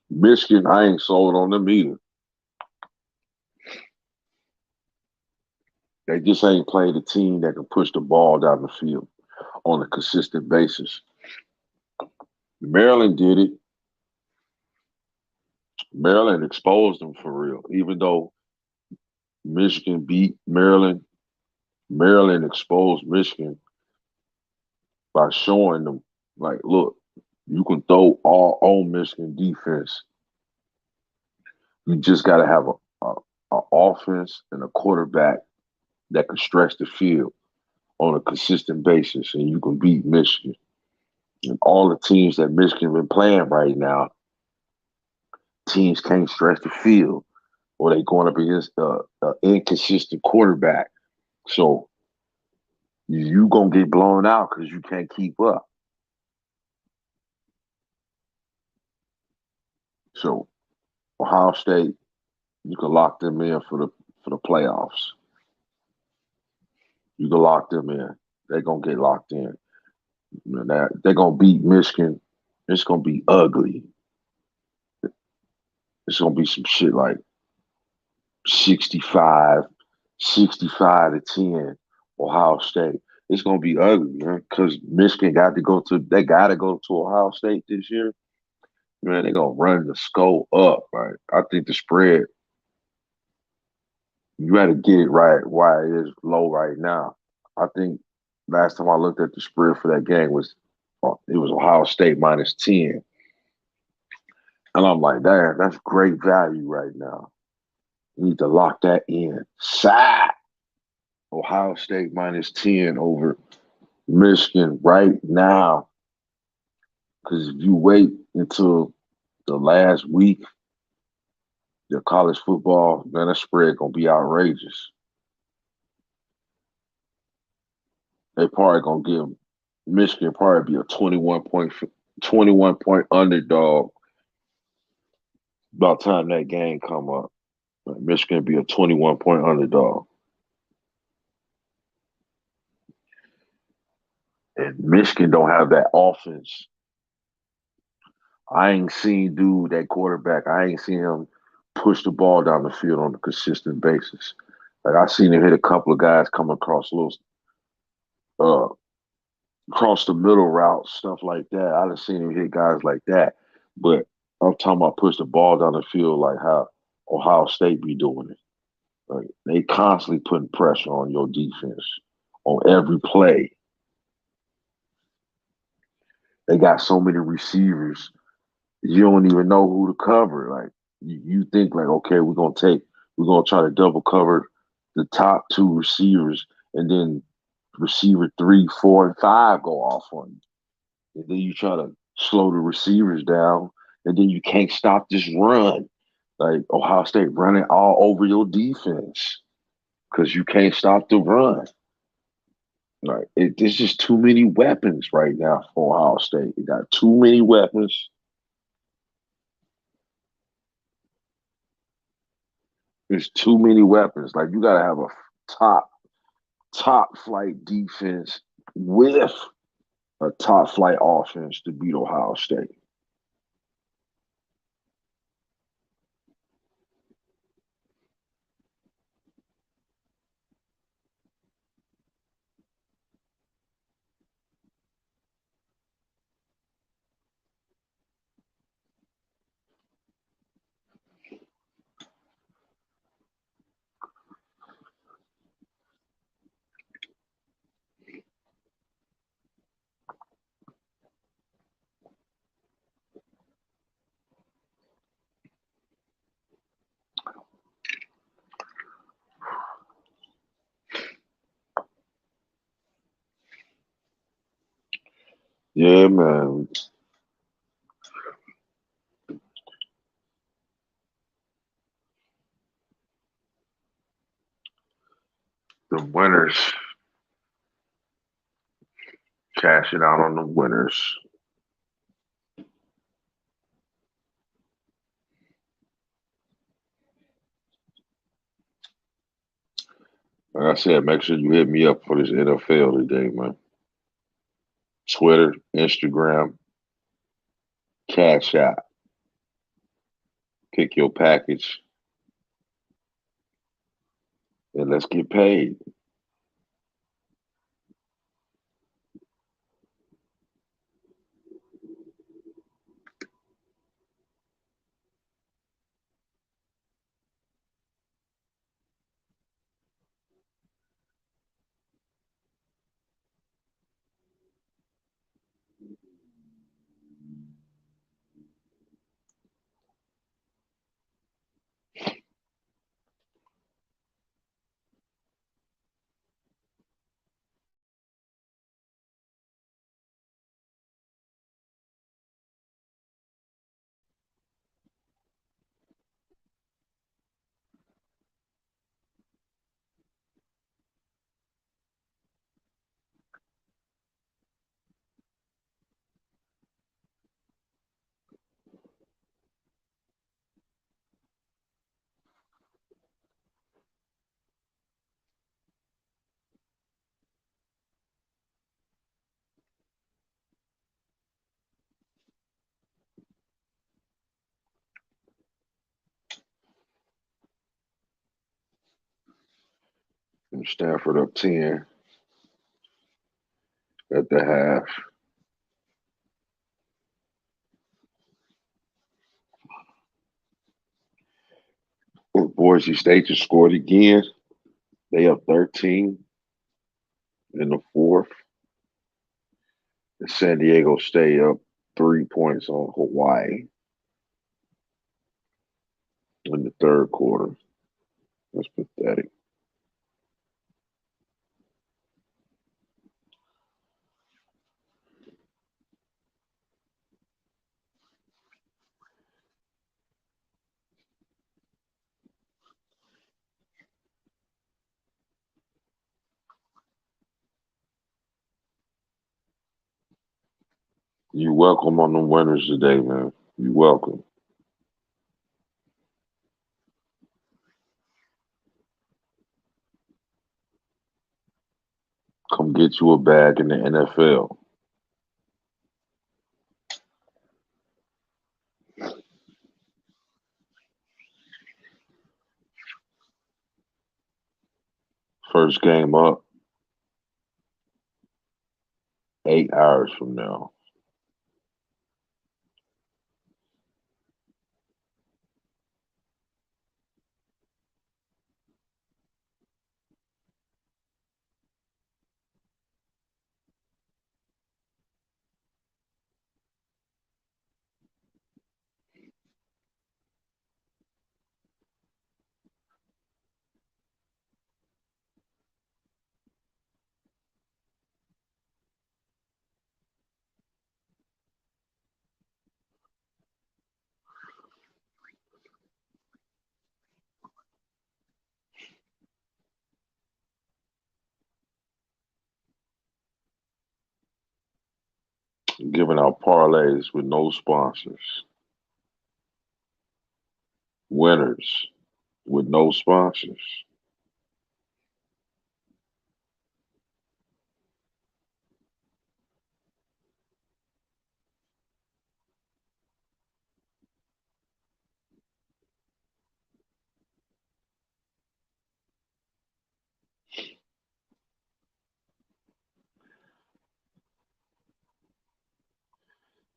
Michigan, I ain't sold on them either. They just ain't played a team that can push the ball down the field on a consistent basis. Maryland did it. Maryland exposed them for real. Even though Michigan beat Maryland, Maryland exposed Michigan by showing them, like, look, you can throw all on Michigan defense. You just got to have a offense and a quarterback that can stretch the field on a consistent basis, and you can beat Michigan. And all the teams that Michigan been playing right now, teams can't stretch the field, or they going up against an inconsistent quarterback. So you gonna get blown out because you can't keep up. So Ohio State, you can lock them in for the playoffs. You can lock them in. They're gonna get locked in. They're gonna beat Michigan. It's gonna be ugly. It's gonna be some shit like 65, 65 to 10, Ohio State. It's gonna be ugly, man, because Michigan got to go to Ohio State this year. Man, they're gonna run the score up, right? I think the spread, you gotta get it right why it is low right now. I think last time I looked at the spread for that game it was Ohio State minus 10. And I'm like, damn, that's great value right now. You need to lock that in. Side. Ohio State minus 10 over Michigan right now. Because if you wait until the last week, the college football, man, that spread gonna be outrageous. They probably gonna give Michigan probably be a 21 point underdog by the time that game come up. Michigan be a 21 point underdog. And Michigan don't have that offense. I ain't seen dude that quarterback. I ain't seen him push the ball down the field on a consistent basis. Like I seen him hit a couple of guys come across little uh across the middle routes, stuff like that. I done seen him hit guys like that. But I'm talking about push the ball down the field like how Ohio State be doing it. Like they constantly putting pressure on your defense on every play. They got so many receivers, you don't even know who to cover. Like you think like, okay, we're gonna try to double cover the top two receivers, and then receiver 3, 4, and 5 go off on you. And then you try to slow the receivers down, and then you can't stop this run. Like Ohio State running all over your defense because you can't stop the run. Like there's just too many weapons right now for Ohio State. You got too many weapons. There's too many weapons. Like you gotta have a top top flight defense with a top flight offense to beat Ohio State. Yeah, man. The winners cashing out on the winners. Like I said, make sure you hit me up for this NFL today, man. Twitter, Instagram, Cash App. Pick your package and let's get paid. And Stanford up 10 at the half. Well, Boise State just scored again. They up 13 in the fourth. And San Diego State up 3 points on Hawaii in the third quarter. That's pathetic. You welcome on the winners today, man. You welcome. Come get you a bag in the NFL. First game up 8 hours from now. Giving out parlays with no sponsors. Winners with no sponsors.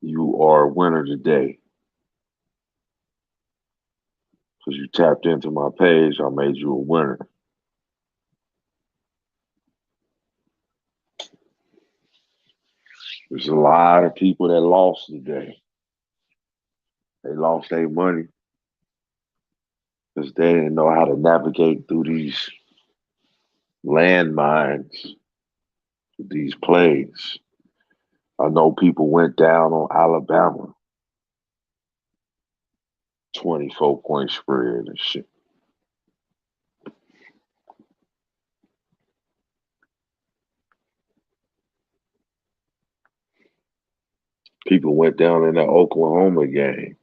You are a winner today because you tapped into my page. I made you a winner. There's a lot of people that lost today. They lost their money because they didn't know how to navigate through these landmines, these plays. I know people went down on Alabama, 24-point spread and shit. People went down in that Oklahoma game.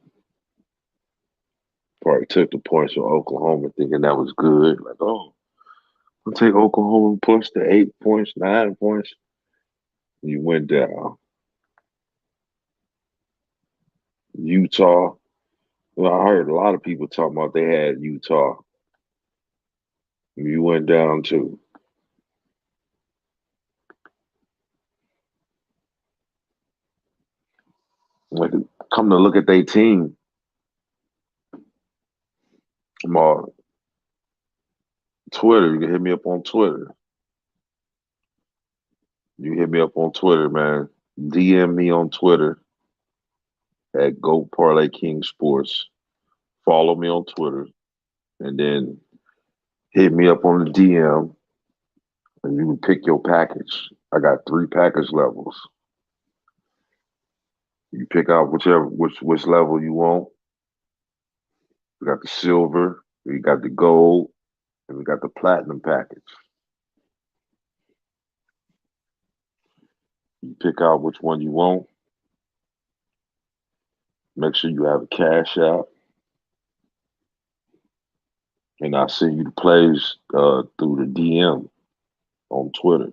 Probably took the points from Oklahoma thinking that was good. Like, oh, I'll take Oklahoma plus the 8 points, 9 points. You went down. Utah. Well, I heard a lot of people talking about they had Utah. You went down too. Like, come to look at their team. I'm on Twitter. You can hit me up on Twitter. You hit me up on Twitter, man. DM me on Twitter at Go Parlay King Sports. Follow me on Twitter, and then hit me up on the DM, and you can pick your package. I got 3 package levels. You pick out which level you want. We got the silver, we got the gold, and we got the platinum package. You pick out which one you want. Make sure you have a cash out, and I'll send you the plays through the DM on Twitter.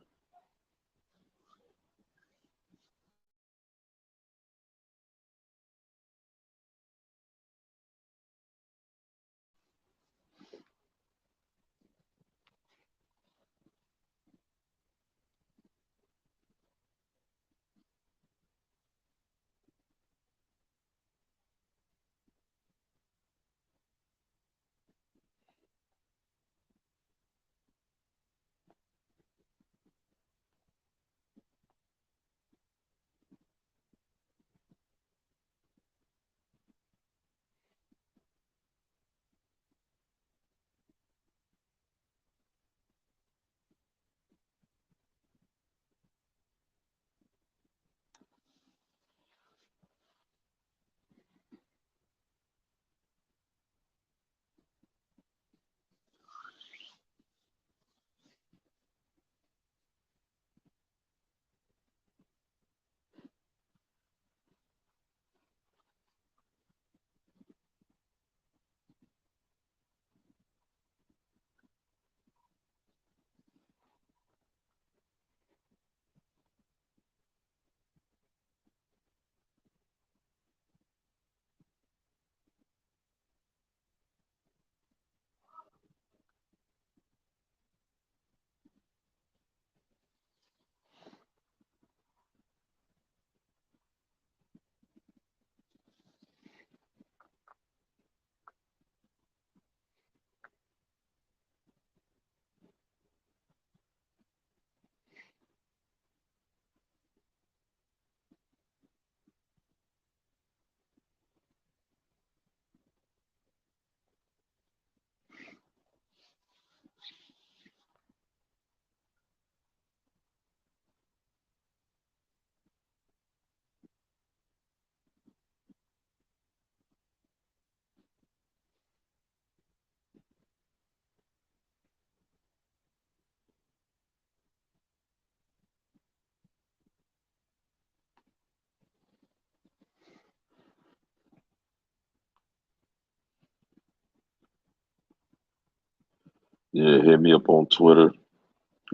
Yeah, hit me up on Twitter,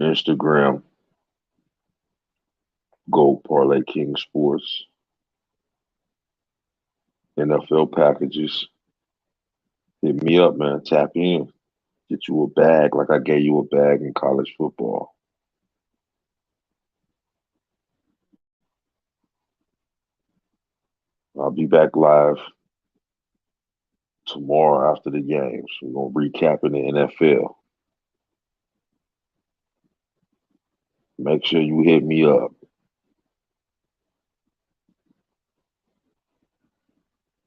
Instagram, Go Parlay King Sports, NFL packages. Hit me up, man. Tap in. Get you a bag like I gave you a bag in college football. I'll be back live tomorrow after the games. We're gonna recap in the NFL. Make sure you hit me up.